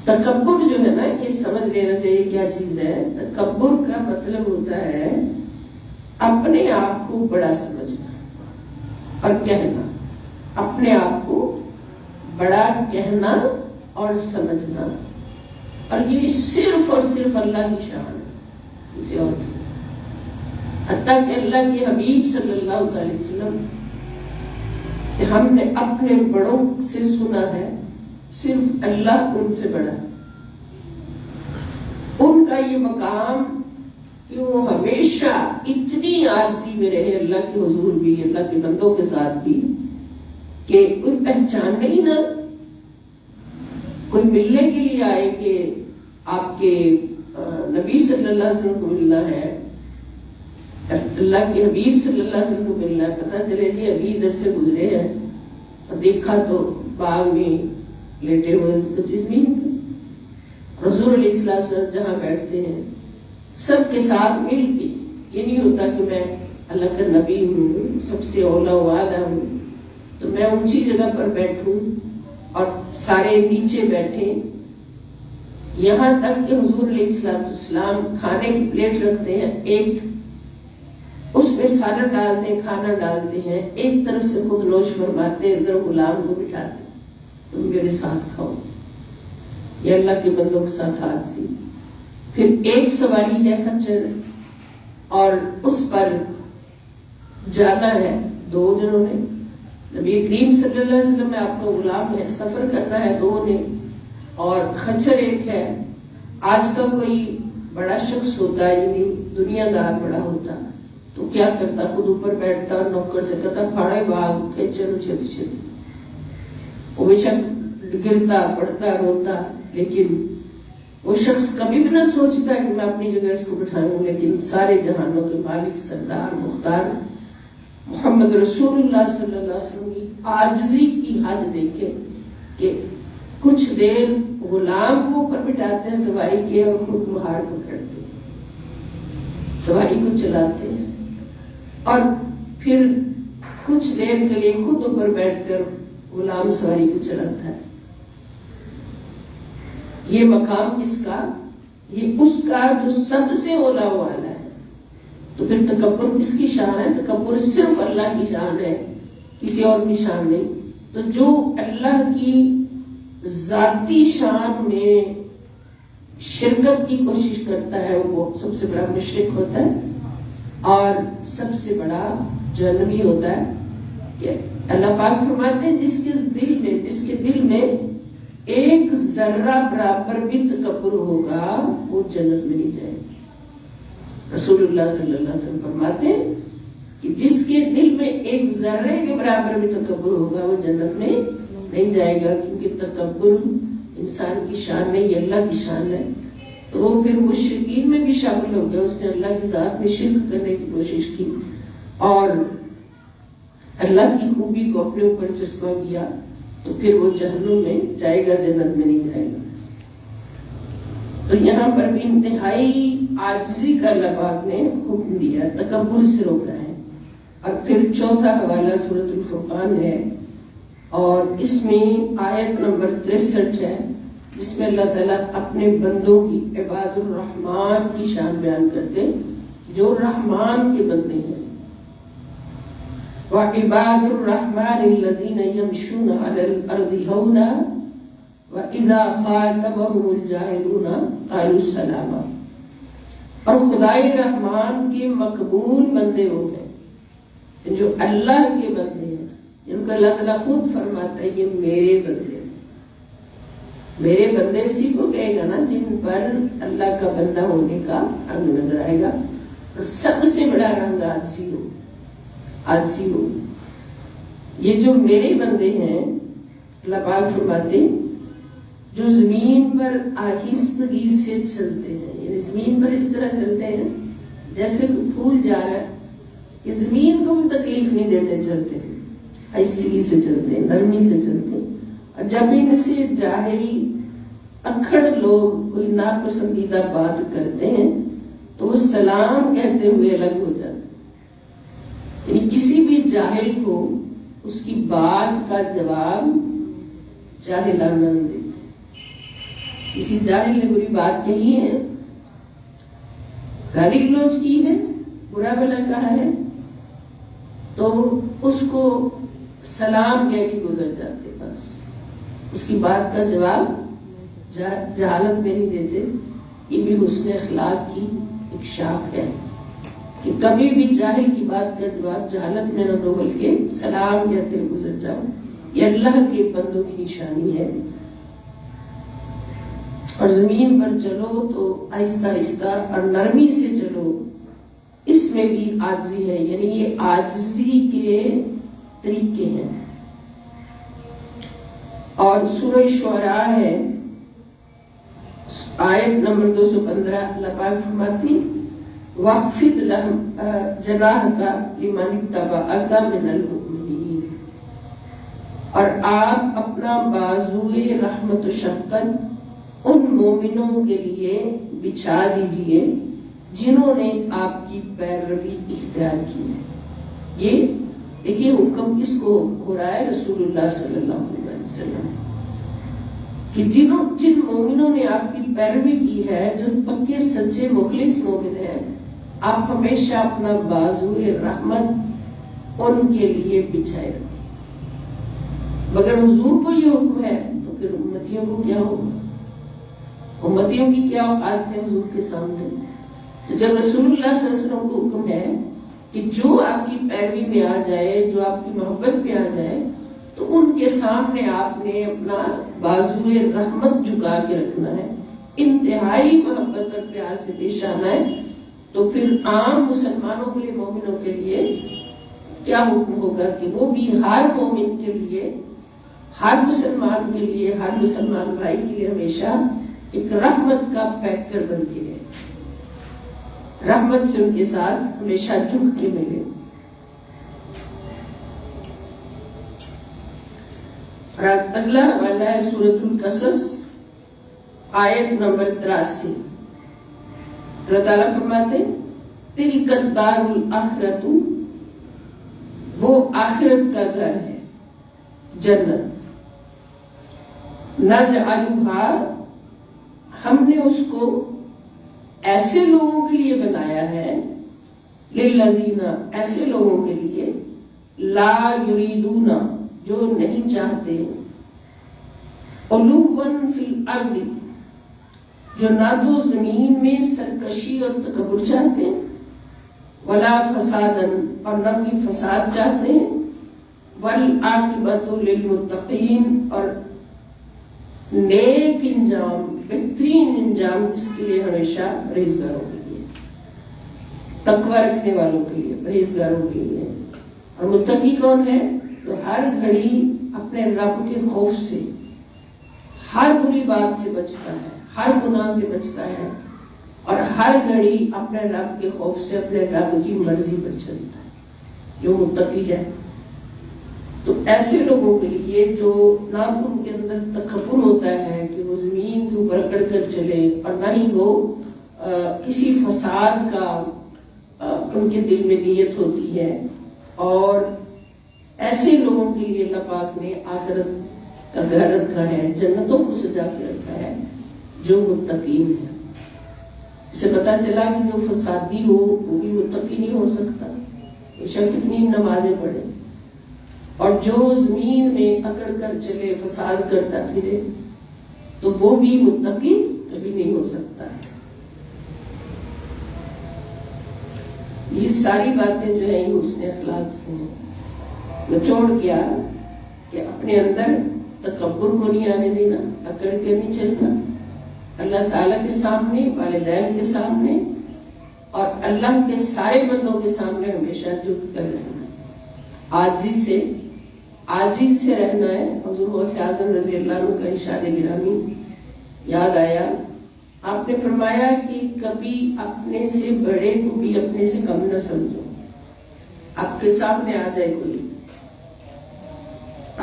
تکبر جو ہے نا، یہ سمجھ لینا چاہیے کیا چیز ہے۔ تکبر کا مطلب ہوتا ہے اپنے آپ کو بڑا سمجھنا اور کہنا، اپنے آپ کو بڑا کہنا اور سمجھنا، اور یہ صرف اور صرف اللہ کی شان ہے، کسی اور کی۔ حتیٰ کہ اللہ کے حبیب صلی اللہ علیہ وسلم ہم نے اپنے بڑوں سے سنا ہے صرف اللہ ان سے بڑا، ان کا یہ مقام کہ وہ ہمیشہ اتنی عاجزی میں رہے اللہ کے حضور بھی، اللہ کے بندوں کے ساتھ بھی، کہ کوئی پہچان نہیں نہ، کوئی ملنے کے لیے آئے کہ آپ کے نبی صلی اللہ علیہ وسلم کو ملنا ہے، اللہ کے حبیب صلی اللہ علیہ وسلم کو ملنا ہے، پتہ چلے جی ابھی ادھر سے گزرے ہیں اور دیکھا تو باغ میں لیٹے ہوئے اس کو چیز نہیں ہوتی۔ حضور علیہ السلام جہاں بیٹھتے ہیں سب کے ساتھ مل کے، یہ نہیں ہوتا کہ میں اللہ کا نبی ہوں، سب سے اولا والا ہوں تو میں اونچی جگہ پر بیٹھوں اور سارے نیچے بیٹھیں۔ یہاں تک کہ حضور علیہ السلام کھانے کی پلیٹ رکھتے ہیں، ایک اس میں سالن ڈالتے ہیں، کھانا ڈالتے ہیں، ایک طرف سے خود نوش فرماتے ہیں، ادھر غلام کو بٹھاتے ہیں، تم میرے ساتھ کھاؤ۔ یہ اللہ کے بندوں کے ساتھ حاضری۔ پھر ایک سواری ہے خچر، اور اس پر جانا ہے دو جنوں نے، نبی کریم صلی اللہ علیہ وسلم میں آپ کا غلام ہے، سفر کرنا ہے دو نے، اور خچر ایک ہے۔ آج کا کوئی بڑا شخص ہوتا ہے، یعنی دنیا دار بڑا ہوتا تو کیا کرتا، خود اوپر بیٹھتا اور نوکر سے کہتا پھاڑے باغ چلو چلو چلو، وہ بے شک گرتا پڑتا روتا، لیکن وہ شخص کبھی بھی نہ سوچتا کہ میں اپنی جگہ اس کو بٹھاؤں، لیکن سارے جہانوں کے مالک سردار مختار محمد رسول اللہ صلی اللہ علیہ وسلم کی عاجزی کی حد دیکھے کہ کچھ دیر غلام کو اوپر بٹھاتے ہیں سواری کے اور خود مہار پکڑتے ہیں، سواری کو چلاتے ہیں، اور پھر کچھ دیر کے لیے خود اوپر بیٹھ کر غلام سواری کو چلاتا ہے۔ یہ مقام کس کا؟ یہ اس کا جو سب سے اولا والا ہے۔ تو پھر تکبر کس کی شان ہے؟ تکبر صرف اللہ کی شان ہے، کسی اور کی شان نہیں۔ تو جو اللہ کی ذاتی شان میں شرکت کی کوشش کرتا ہے وہ سب سے بڑا مشرک ہوتا ہے، اور سب سے بڑا جہنمی ہوتا ہے۔ کہ اللہ پاک فرماتے ہیں جس کے دل میں ایک ذرہ برابر بھی تکبر ہوگا وہ جنت میں نہیں جائے گا۔ رسول اللہ صلی اللہ علیہ وسلم فرماتے ہیں کہ جس کے دل میں ایک ذرے کے برابر بھی تکبر ہوگا وہ جنت میں نہیں جائے گا، کیونکہ تکبر انسان کی شان نہیں، اللہ کی شان ہے۔ تو وہ پھر مشرکین میں بھی شامل ہو گیا، اس نے اللہ کی ذات میں شرک کرنے کی کوشش کی اور اللہ کی خوبی کو اپنے اوپر چسپاں کیا، تو پھر وہ جہنم میں جائے گا، جنت میں نہیں جائے گا۔ تو یہاں پر بھی انتہائی عاجزی کا اللہ پاک نے حکم دیا، تکبر سے روکا ہے۔ اور پھر چوتھا حوالہ سورۃ الفرقان ہے، اور اس میں آیت نمبر 63 ہے، جس میں اللہ تعالیٰ اپنے بندوں کی، عباد الرحمن کی شان بیان کرتے جو رحمان کے بندے ہیں۔ وَعِبَادُ الرَّحْمَنِ الَّذِينَ يَمْشُونَ عَلَى الْأَرْضِ هَوْنًا وَإِذَا خَاطَبَهُمُ الْجَاهِلُونَ قَالُوا سَلَامًا۔ اور خدائے رحمان کے مقبول بندے وہ ہیں جو اللہ کے بندے ہیں، جن کو اللہ تعالیٰ خود فرماتا ہے یہ میرے بندے ہیں۔ میرے بندے اسی کو کہے گا نا جن پر اللہ کا بندہ ہونے کا رنگ نظر آئے گا، اور سب سے بڑا رنگ عاجزی ہو، عاجزی ہو۔ یہ جو میرے بندے ہیں، اللہ پاک فرماتے جو زمین پر آہستگی سے چلتے ہیں، یعنی زمین پر اس طرح چلتے ہیں جیسے کوئی پھول جا رہا ہے، کہ زمین کو بھی تکلیف نہیں دیتے، چلتے ہیں آہستگی سے، چلتے ہیں نرمی سے چلتے ہیں۔ اور جب ان سے جاہل اکھڑ لوگ کوئی ناپسندیدہ بات کرتے ہیں تو وہ سلام کہتے ہوئے الگ ہو جاتے ہیں۔ یعنی کسی بھی جاہل کو اس کی بات کا جواب جاہلانہ نہیں دیتے. کسی جاہل نے بری بات کہی ہے، گالی گلوچ کی ہے، برا بھلا کہا ہے، تو اس کو سلام کہہ کے گزر جاتے، بس اس کی بات کا جواب جہالت میں نہیں دیتے. یہ بھی حسن اخلاق کی ایک شاخ ہے کہ کبھی بھی جاہل کی بات کا جواب جہالت میں نہ دو بلکہ سلام یا دل گزر جاؤ. یہ اللہ کے بندوں کی نشانی ہے. اور زمین پر چلو تو آہستہ آہستہ اور نرمی سے چلو، اس میں بھی عاجزی ہے، یعنی یہ عاجزی کے طریقے ہیں. اور سورہ شعراء ہے، آیت نمبر 215، اللہ پاک فرماتی وَاخْفِضْ جَنَاحَكَ لِمَنِ اتَّبَعَكَ مِنَ الْمُؤْمِنِينَ، اور آپ اپنا بازوئے رحمت و شفقت ان مومنوں کے لیے بچھا دیجئے جنہوں نے آپ کی پیروی اختیار کی ہے. یہ دیکھیے حکم کس کو ہو رہا ہے؟ رسول اللہ صلی اللہ علیہ وسلم، کہ جن مومنوں نے آپ کی پیروی کی ہے، جو پکے سچے مخلص مومن ہیں، آپ ہمیشہ اپنا بازوئے رحمت ان کے لیے بچھائے رکھیں. مگر حضور کو یہ حکم ہے تو پھر امتیوں کو کیا ہوگا؟ امتیوں کی کیا اوقات ہے حضور کے سامنے؟ تو جب رسول اللہ صلی اللہ علیہ وسلم کو حکم ہے کہ جو آپ کی پیروی میں آ جائے، جو آپ کی محبت میں آ جائے، تو ان کے سامنے آپ نے اپنا بازوئے رحمت جھکا کے رکھنا ہے، انتہائی محبت اور پیار سے پیش آنا ہے. تو پھر عام مسلمانوں کے لیے، مومنوں کے لیے کیا حکم ہوگا کہ وہ بھی ہر مومن کے لیے، ہر مسلمان کے لیے، ہر مسلمان بھائی کے لیے ہمیشہ ایک رحمت کا فیکٹر بن کے رہے، رحمت سے ان کے ساتھ ہمیشہ جھک کے ملے. اور اگلا والا ہے سورۃ القصص، آیت نمبر 83. اللہ تعالیٰ فرماتے تِلْکَ الدَّارُ الْآخِرَةُ، وہ آخرت کا گھر ہے، جنت. نَجْعَلُهَا، ہم نے اس کو ایسے لوگوں کے لیے بنایا ہے، لِلَّذِينَ، ایسے لوگوں کے لیے، لا یریدون، جو نہیں چاہتے، علواً فی الارض، جو نہ تو زمین میں سرکشی اور تکبر چاہتے ہیں، ولا فساداً، اور نہ کوئی فساد چاہتے ہیں، والعاقبۃ للمتقین، اور نیک انجام، بہترین انجام اس کے لیے ہمیشہ پرہیزگاروں کے لیے، تقوی رکھنے والوں کے لیے، پرہیزگاروں کے لیے. اور متقی کون ہے؟ تو ہر گھڑی اپنے رب کے خوف سے، ہر بری بات سے بچتا ہے، ہر گناہ سے بچتا ہے، اور ہر گھڑی اپنے رب کے خوف سے اپنے رب کی مرضی پر چلتا ہے، جو متقی ہے. تو ایسے لوگوں کے لیے جو نہ ان کے اندر تکبر ہوتا ہے کہ وہ زمین کے اوپر اکڑ کر چلے، اور نہ ہی وہ کسی فساد کا ان کے دل میں نیت ہوتی ہے، اور ایسے لوگوں کے لیے اللہ پاک نے آخرت کا گھر رکھا ہے، جنتوں کو سجا کے رکھا ہے، جو متقین ہے. اسے پتا چلا کہ جو فسادی ہو وہ بھی متقی نہیں ہو سکتا، بیشک کتنی نمازیں پڑھے، اور جو زمین میں اکڑ کر چلے، فساد کرتا پھرے، تو وہ بھی متقی کبھی نہیں ہو سکتا ہے. یہ ساری باتیں جو ہیں یہ حسن اخلاق سے ہیں. نچوڑ کیا کہ اپنے اندر تکبر کو نہیں آنے دینا، اکڑ کے نہیں چلنا، اللہ تعالیٰ کے سامنے، والدین کے سامنے، اور اللہ کے سارے بندوں کے سامنے ہمیشہ جھک کر رہنا، عاجزی سے رہنا ہے. حضور غوث اعظم رضی اللہ عنہ کا ارشاد گرامی یاد آیا. آپ نے فرمایا کہ کبھی اپنے سے بڑے کو بھی اپنے سے کم نہ سمجھو. آپ کے سامنے آ جائے کوئی،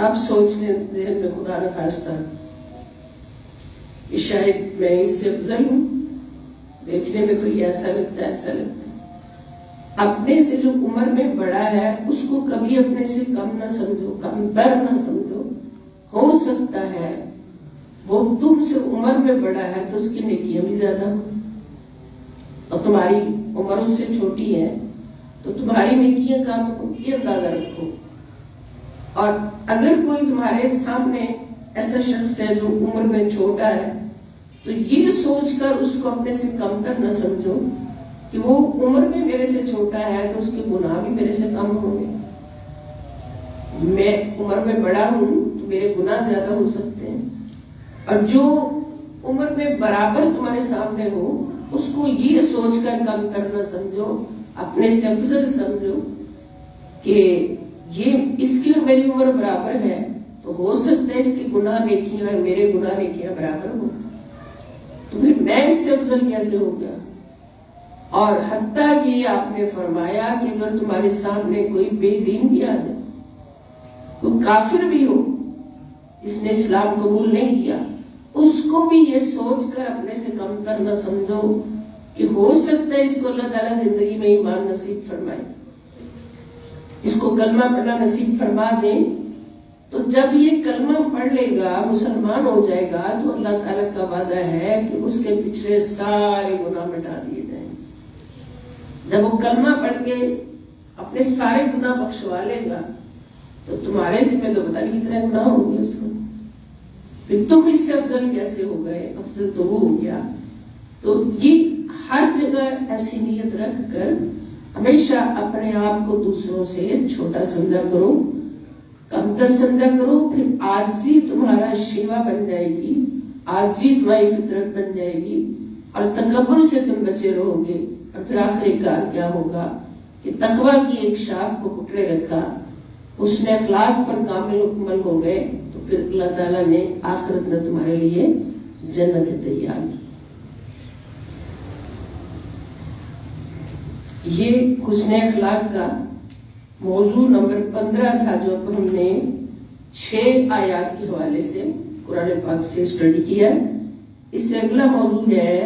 آپ سوچ لیں ذہن میں خدا نہ خواستہ کہ شاید میں اس سے افضل ہوں، دیکھنے میں تو یہ ایسا لگتا ہے، اپنے سے جو عمر میں بڑا ہے اس کو کبھی اپنے سے کم نہ سمجھو، کم تر نہ سمجھو. ہو سکتا ہے وہ تم سے عمر میں بڑا ہے تو اس کی نیکیاں بھی زیادہ ہوں، اور تمہاری عمر اس سے چھوٹی ہے تو تمہاری نیکیاں کم ہوں، یہ اندازہ رکھو. اور اگر کوئی تمہارے سامنے ایسا شخص ہے جو عمر میں چھوٹا ہے تو یہ سوچ کر اس کو اپنے سے کم تر نہ سمجھو کہ وہ عمر میں میرے سے چھوٹا ہے تو اس کے گناہ بھی میرے سے کم ہوں گے. میں عمر میں بڑا ہوں تو میرے گناہ زیادہ ہو سکتے ہیں، اور جو عمر میں برابر تمہارے سامنے ہو اس کو یہ سوچ کر کم تر نہ سمجھو، اپنے سے افضل سمجھو کہ یہ اس کی اور میری عمر برابر ہے تو ہو سکتا ہے اس کی گناہ نیکیاں اور میرے گناہ نیکیاں برابر ہو، تو پھر میں اس سے افضل کیسے ہو گیا. اور حتیٰ یہ آپ نے فرمایا کہ اگر تمہارے سامنے کوئی بے دین بھی آ جائے، کوئی کافر بھی ہو جس نے اسلام قبول نہیں کیا، اس کو بھی یہ سوچ کر اپنے سے کم تر نہ سمجھو کہ ہو سکتا ہے اس کو اللہ تعالیٰ زندگی میں ایمان نصیب فرمائے، اس کو کلمہ پڑھنا نصیب فرما دیں. تو جب یہ کلمہ پڑھ لے گا، مسلمان ہو جائے گا، تو اللہ تعالیٰ کا وعدہ ہے کہ اس کے پچھلے سارے گناہ مٹا دیے جائیں. جب وہ کلمہ پڑھ کے اپنے سارے گناہ بخشوا لے گا تو تمہارے ذمہ تو پتہ نہیں کتنے گناہ ہوں گے اس کو، پھر تم اس سے افضل کیسے ہو گئے؟ افضل تو وہ ہو گیا. تو یہ ہر جگہ ایسی نیت رکھ کر ہمیشہ اپنے آپ کو دوسروں سے چھوٹا سمجھا کرو، کمتر سمجھا کرو. پھر عاجزی تمہارا شیوا بن جائے گی، عاجزی تمہاری فطرت بن جائے گی، اور تکبر سے تم بچے رہو گے. اور پھر آخری کار کیا ہوگا کہ تقویٰ کی ایک شاخ کو پکڑے رکھا، اس نے اخلاق پر کامل مکمل ہو گئے، تو پھر اللہ تعالیٰ نے آخرت میں تمہارے لیے جنت تیار کی. یہ حسن اخلاق کا موضوع نمبر 15 تھا جو اب ہم نے 6 آیات کے حوالے سے قرآن پاک سے اسٹڈی کیا. اس سے اگلا موضوع ہے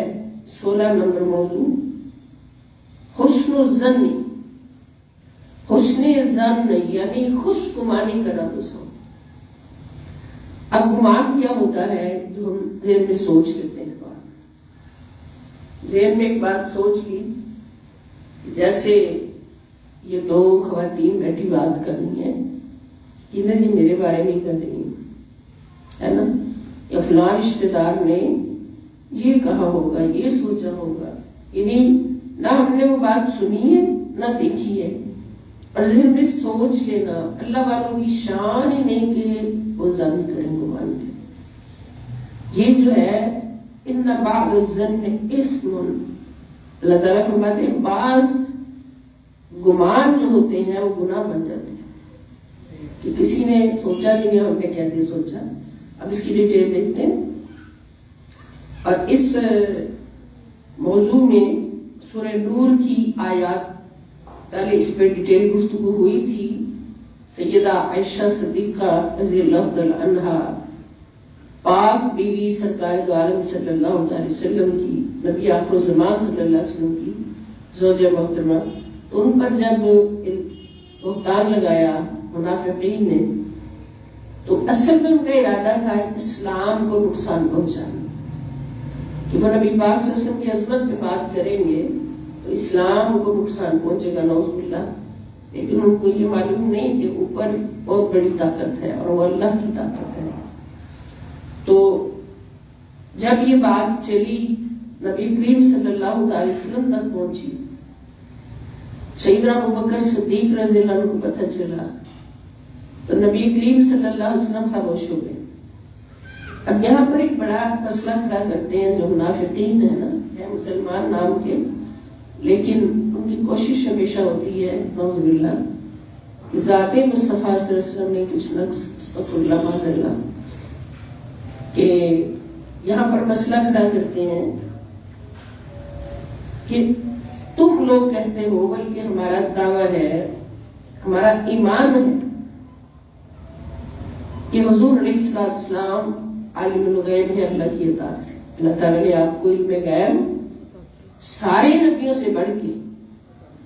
16 نمبر موضوع، حسن الظن. حسن ظن یعنی خوش گمانی کرنا دوسروں. اب گمان کیا ہوتا ہے جو ہم ذہن میں سوچ لیتے ہیں. ذہن میں ایک بات سوچ لی، جیسے یہ 2 خواتین بیٹھی بات کرنی ہے کہ نہیں میرے بارے میں کر رہی ہے نا، یا فلاں رشتے دار نے یہ کہا ہوگا، یہ سوچا ہوگا. یعنی نہ ہم نے وہ بات سنی ہے نہ دیکھی ہے، اور ذہن میں سوچ لینا. اللہ والوں کی شان ہی نہیں کہ وہ ظن کریں، گمان کریں. یہ جو ہے ان بعض الظن اثم، اللہ تعالیٰ فرماتے ہیں بعض گمان جو ہوتے ہیں وہ گناہ بن جاتے ہیں کہ کسی نے سوچا بھی نہیں، ہم نے کہتے سوچا. اب اس کی ڈیٹیل دیکھتے ہیں. اور اس موضوع میں سورہ نور کی آیات پہلے اس پہ ڈیٹیل گفتگو ہوئی تھی. سیدہ عائشہ صدیقہ رضی اللہ تعالی عنہا پاک بیوی سرکار دو عالم صلی اللہ علیہ وسلم کی، نبی آخر الزمان صلی اللہ علیہ وسلم کی زوجہ محترمہ، تو ان پر جب بہتان لگایا منافقین نے، تو اصل میں ان کا ارادہ تھا اسلام کو نقصان پہنچانا، کہ وہ نبی پاک صلی اللہ علیہ وسلم کی عظمت میں بات کریں گے تو اسلام کو نقصان پہنچے گا، نعوذ باللہ. لیکن ان کو یہ معلوم نہیں کہ اوپر بہت بڑی طاقت ہے اور وہ اللہ کی طاقت ہے. تو جب یہ بات چلی نبی کریم صلی اللہ علیہ وسلم تک پہنچی، سیدنا ابوبکر صدیق رضی اللہ عنہ کو پتہ چلا، تو نبی کریم صلی اللہ علیہ وسلم خاموش ہو گئے. اب یہاں پر ایک بڑا مسئلہ کھڑا کرتے ہیں جو منافقین ہیں نا، ہے مسلمان نام کے، لیکن ان کی کوشش ہمیشہ ہوتی ہے نعوذ باللہ کہ ذات مصطفیٰ صلی اللہ علیہ وسلم نے کچھ نقص، استغفر اللہ معاذ اللہ، کہ یہاں پر مسئلہ کھڑا کرتے ہیں کہ تم لوگ کہتے ہو، بلکہ ہمارا دعویٰ ہے، ہمارا ایمان ہے کہ حضور علیہ السلام عالم الغیب ہے اللہ کی عطا سے. اللہ تعالیٰ نے آپ کو علم غیب سارے نبیوں سے بڑھ کے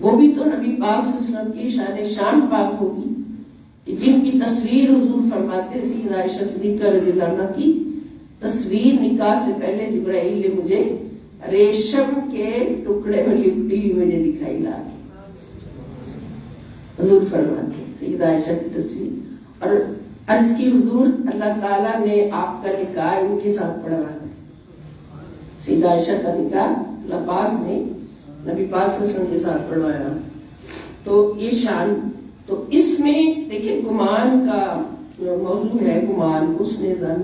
وہ بھی تو نبی پاک صلی اللہ علیہ وسلم کی شان پاک ہوگی کہ جن کی تصویر حضور فرماتے سیدہ عائشہ صدیقہ رضی اللہ عنہا کی تصویر نکاح سے پہلے جبرائیل نے مجھے ریشم کے ٹکڑے میں لپٹی ہوئی مجھے دکھائی لا کے، حضور فرماتے سیدہ عائشہ کی تصویر، اور عرض کی حضور اللہ تعالیٰ نے آپ کا نکاح ان کے ساتھ پڑھوایا، سیدہ عائشہ کا نکاح اللہ پاک نے نبی پاک صلی اللہ علیہ وسلم کے ساتھ پڑھوایا۔ تو یہ شان، تو اس میں دیکھیں گمان کا موضوع ہے، گمان، حسن ظن۔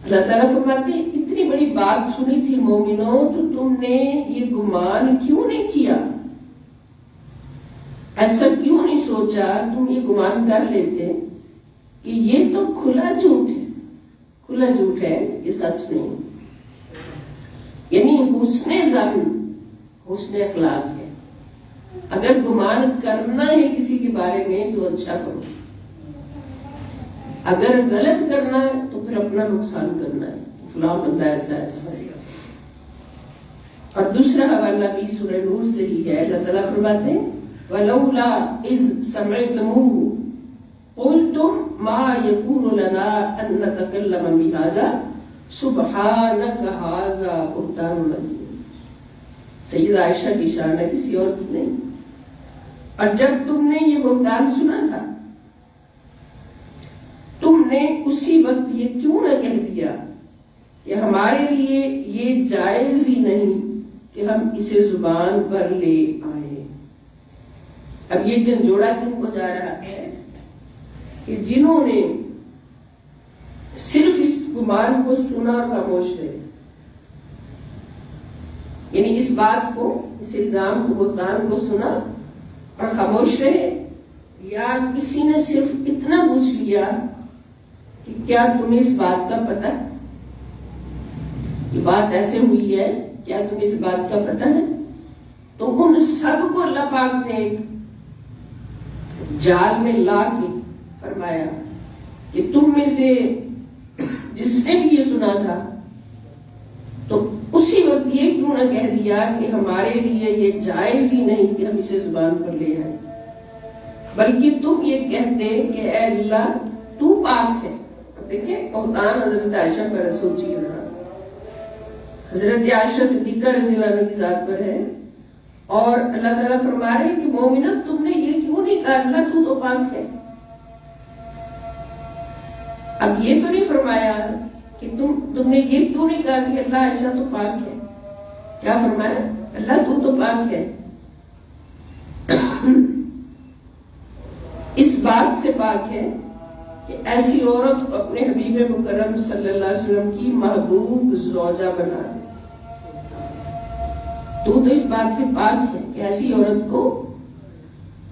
اللہ تعالیٰ فرماتے ہیں اتنی بڑی بات سنی تھی مومنوں، تو تم نے یہ گمان کیوں نہیں کیا؟ ایسا کیوں نہیں سوچا؟ تم یہ گمان کر لیتے کہ یہ تو کھلا جھوٹ ہے، کھلا جھوٹ ہے، یہ سچ نہیں۔ یعنی حسن ظن حسن اخلاق ہے۔ اگر گمان کرنا ہے کسی کے بارے میں تو اچھا کرو، اگر غلط کرنا ہے تو پھر اپنا نقصان کرنا ہے، فلاں بندہ ایسا ایسا ہے۔ اور دوسرا حوالہ بھی سورہ نور سے ہی ہے، اللہ تعالیٰ فرماتے ہیں وَلَوْلَا إِذْ سَمِعْتُمُوهُ قُلْتُمْ مَا يَكُونُ لَنَا أَن نَّتَكَلَّمَ بِهَٰذَا سُبْحَانَكَ هَٰذَا بُهْتَانٌ عَظِيمٌ۔ سیدہ عائشہ کی شان ہے، کسی اور کی نہیں۔ اور جب تم نے یہ بہتان سنا تھا، تم نے اسی وقت یہ کیوں نہ کہہ دیا کہ ہمارے لیے یہ جائز ہی نہیں کہ ہم اسے زبان پر لے آئے۔ اب یہ جھنجھوڑا کن کو جا رہا ہے کہ جنہوں نے صرف اس گمان کو سنا اور خاموش رہے، یعنی اس بات کو، اس الزام کو، بہتان کو سنا اور خاموش رہے، یا کسی نے صرف اتنا پوچھ لیا کہ کیا تمہیں اس بات کا پتہ ہے، یہ بات ایسے ہوئی ہے، کیا تمہیں اس بات کا پتہ ہے؟ تو ان سب کو اللہ پاک نے ایک جال میں لا کے فرمایا کہ تم میں سے جس نے بھی یہ سنا تھا تو اسی وقت یہ کیوں نہ کہہ دیا کہ ہمارے لیے یہ جائز ہی نہیں کہ ہم اسے زبان پر لے آئیں، بلکہ تم یہ کہتے کہ اے اللہ تو پاک ہے۔ اب دیکھیں بہتان حضرت عائشہ پر سوچیے ذرا، حضرت عائشہ صدیقہ رضی اللہ عنہا کی ذات پر ہے، اور اللہ تعالیٰ فرما رہے ہیں کہ مومنہ تم نے یہ کیوں نہیں کہا اللہ تو پاک ہے؟ اب یہ تو نہیں فرمایا کہ تم نے یہ کیوں نہیں کہا کہ اللہ عائشہ تو پاک ہے، کیا فرمایا؟ اللہ تو پاک ہے۔ اس بات سے پاک ہے کہ ایسی عورت کو اپنے حبیب مکرم صلی اللہ علیہ وسلم کی محبوب زوجہ بنا دے۔ تو اس بات سے پاک ہے کہ ایسی عورت کو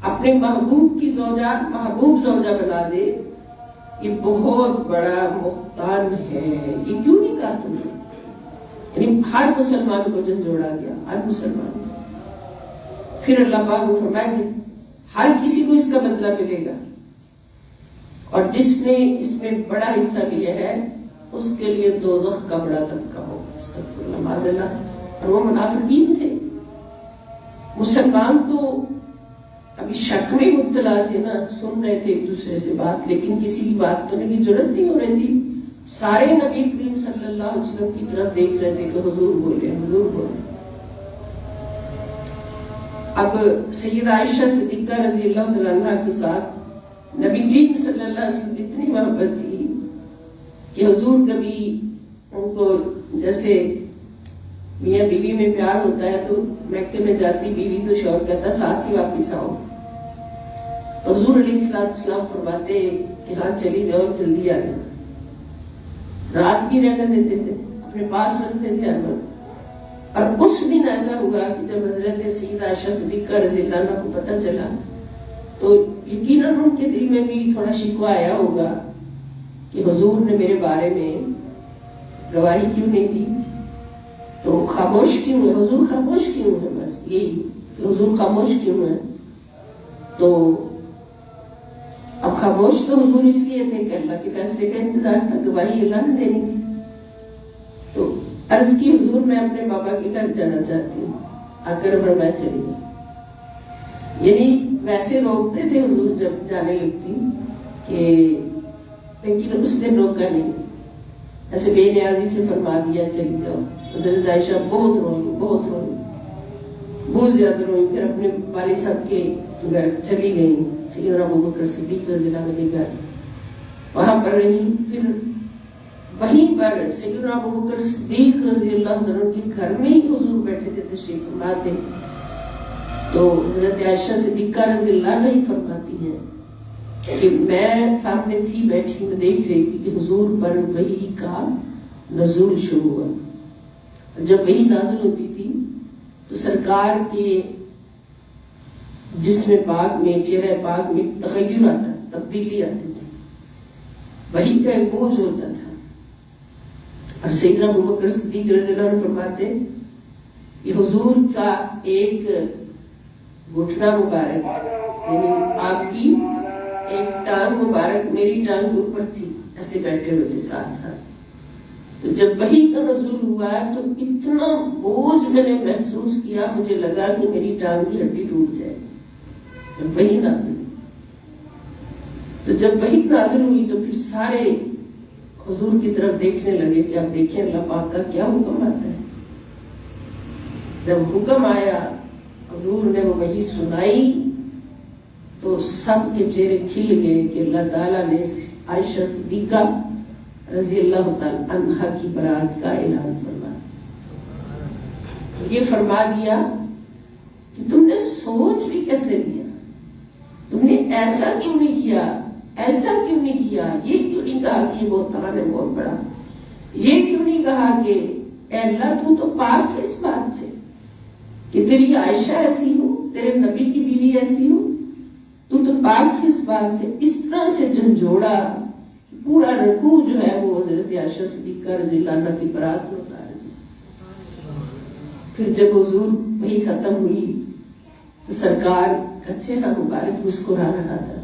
اپنے محبوب کی زوجہ، محبوب زوجہ بنا دے، یہ بہت بڑا بہتان ہے۔ یہ کیوں نہیں کہا تم نے؟ یعنی ہر مسلمان کو جھنجھوڑا گیا، ہر مسلمان۔ پھر اللہ پاک نے فرمایا کہ ہر کسی کو اس کا بدلہ ملے گا، اور جس نے اس میں بڑا حصہ لیا ہے اس کے لیے دوزخ کا بڑا طبقہ ہوگا، استغفر اللہ معاذ اللہ۔ اور وہ منافقین تھے، مسلمان تو ابھی شک میں مبتلا تھے نا، سن رہے تھے ایک دوسرے سے بات، لیکن کسی کی بات کرنے کی ضرورت نہیں ہو رہی تھی۔ سارے نبی کریم صلی اللہ علیہ وسلم کی طرف دیکھ رہے تھے کہ حضور بولے، حضور بولے۔ اب سیدہ عائشہ صدیقہ رضی اللہ عنہا کے ساتھ نبی کریم صلی اللہ علیہ وسلم کی اتنی محبت تھی کہ حضور کبھی ان کو، جیسے میاں بیوی میں پیار ہوتا ہے تو مکے میں جاتی بیوی تو شوہر کہتا ساتھ ہی واپس آؤ، تو حضور علیہ السلام فرماتے کہ ہاں چلی جاؤ، جلدی آ جانا، رات بھی رہنے دیتے تھے، اپنے پاس رکھتے تھے ہر وقت۔ اور اس دن ایسا ہوا کہ جب حضرت سیدہ عائشہ صدیقہ رضی اللہ عنہا کو پتہ چلا تو یقیناً ان کے دل میں بھی تھوڑا شکوہ آیا ہوگا کہ حضور نے میرے بارے میں گواہی کیوں نہیں دی، تو خاموش کیوں ہے، حضور خاموش کیوں ہے، بس یہی کہ حضور خاموش کیوں ہے۔ تو اب خاموش تو حضور اس لیے تھے کہ اللہ کے فیصلے کا انتظار تھا، گواہی اللہ نے دینی تھی۔ تو عرض کی حضور میں اپنے بابا کے گھر جانا چاہتی ہوں، آ کر میں چلی گئی۔ یعنی ویسے روکتے تھے حضور جب جانے لگتی کہ، لیکن اس نے روکا نہیں، ایسے بے نیازی سے فرما دیا چلی جاؤ۔ حضرت عائشہ بہت روئی، بہت زیادہ روئی، پھر اپنے والد صاحب کے گھر چلی گئی، سیدنا ابوبکر صدیق رضی اللہ عنہ کے گھر، وہاں پر رہی۔ پھر وہیں پر سیدنا ابوبکر صدیق رضی اللہ عنہ کے گھر میں ہی حضور بیٹھے تھے، تشریف فرما تھے، تو حضرت عائشہ صدیقہ رضی اللہ عنہ ہی فرماتی ہیں کہ میں سامنے تھی بیٹھی، میں دیکھ رہی تھی کہ حضور پر وحی کا نزول شروع ہوا۔ جب وحی نازل ہوتی تھی تو سرکار کے جسم پاک میں، چہرہ پاک میں تغیر آتا، تبدیلی آتی تھی، وحی کا ایک بوجھ ہوتا تھا۔ اور سیدنا ابوبکر صدیق رضی اللہ عنہ فرماتے کہ حضور کا ایک گھٹنا مبارک، یعنی آپ کی ایک ٹانگ مبارک میری ٹانگ کے اوپر تھی، ایسے بیٹھے ہوئے تھے ساتھ ساتھ۔ تو جب وحی کا نزول ہوا تو اتنا بوجھ میں نے محسوس کیا، مجھے لگا کہ میری ٹانگ کی ہڈی ٹوٹ جائے جب وحی نازل ہوئی۔ تو جب وحی نازل ہوئی تو پھر سارے حضور کی طرف دیکھنے لگے کہ آپ دیکھیں اللہ پاک کا کیا حکم آتا ہے۔ جب حکم آیا، حضور نے وہ وحی سنائی تو سب کے چہرے کھل گئے کہ اللہ تعالیٰ نے عائشہ صدیقہ رضی اللہ تعالی عنہا کی برات کا اعلان فرما یہ فرما دیا کہ تم نے سوچ بھی کیسے لیا، تم نے ایسا کیوں نہیں کیا، ایسا کیوں نہیں کیا، یہ کیوں نہیں کہا کہ یہ بہتان ہے بہت بڑا، یہ کیوں نہیں کہا کہ اے اللہ تو پاک ہے اس بات سے کہ تیری عائشہ ایسی ہو، تیرے نبی کی بیوی ایسی ہو، تو پاک ہے اس بات سے۔ اس طرح سے جھنجھوڑا، پورا رکوع جو ہے وہ حضرت عائشہ صدیقہ رضی اللہ عنہ کی برات میں اتار دیا۔ پھر جب حضور وہی ختم ہوئی تو سرکار کا چہرہ مبارک مسکرا رہا تھا،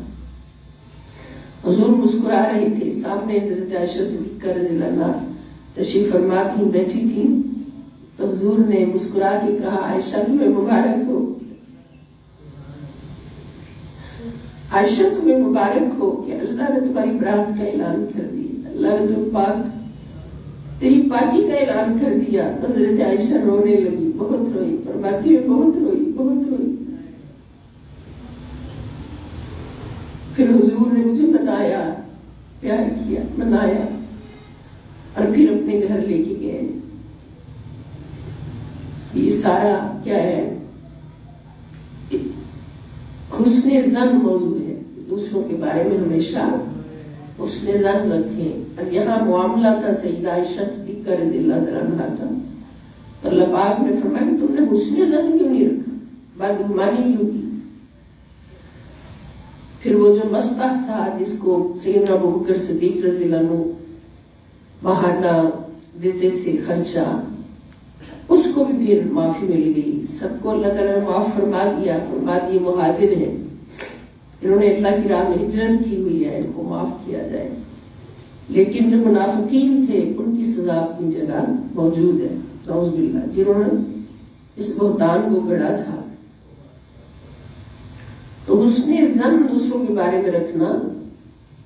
حضور مسکرا رہے تھے، سامنے حضرت عائشہ صدیقہ رضی اللہ عنہ تشریف فرما تھی، بیٹھی تھی، تو حضور نے مسکرا کے کہا عائشہ تمہیں مبارک ہو، عائشہ تمہیں مبارک ہو کہ اللہ نے تمہاری برات کا اعلان کر دیا، اللہ نے تیری پاکی کا اعلان کر دیا۔ حضرت عائشہ رونے لگی، بہت روئی، فرماتی ہے بہت روئی، بہت روئی۔ پھر حضور نے مجھے منایا، پیار کیا، منایا، اور پھر اپنے گھر لے کے گئے۔ یہ سارا کیا ہے؟ حسن ظن موضوع ہے، دوسروں کے بارے میں ہمیشہ حسن ظن رکھیں۔ اور یہاں معاملہ تھا سیدہ عائشہ صدیقہ رضی اللہ عنہا کا، تو اللہ پاک نے فرمایا کہ تم نے حسن ظن کیوں نہیں رکھا، بدگمانی کیوں کی؟ پھر وہ جو مستح تھا جس کو سیدنا ابوبکر صدیق رضی اللہ عنہ بہانہ دیتے تھے خرچہ، اس کو بھی پھر معافی مل گئی، سب کو اللہ تعالیٰ نے معاف فرما دیا، مہاجر ہیں، انہوں نے اللہ کی راہ میں ہجرت کی ہوئی ہے، ان کو معاف کیا جائے۔ لیکن جو منافقین تھے ان کی سزا اپنی جگہ موجود ہے، نعوذ باللہ، جنہوں نے اس بہتان کو گڑا تھا۔ تو حسن ظن دوسروں کے بارے میں رکھنا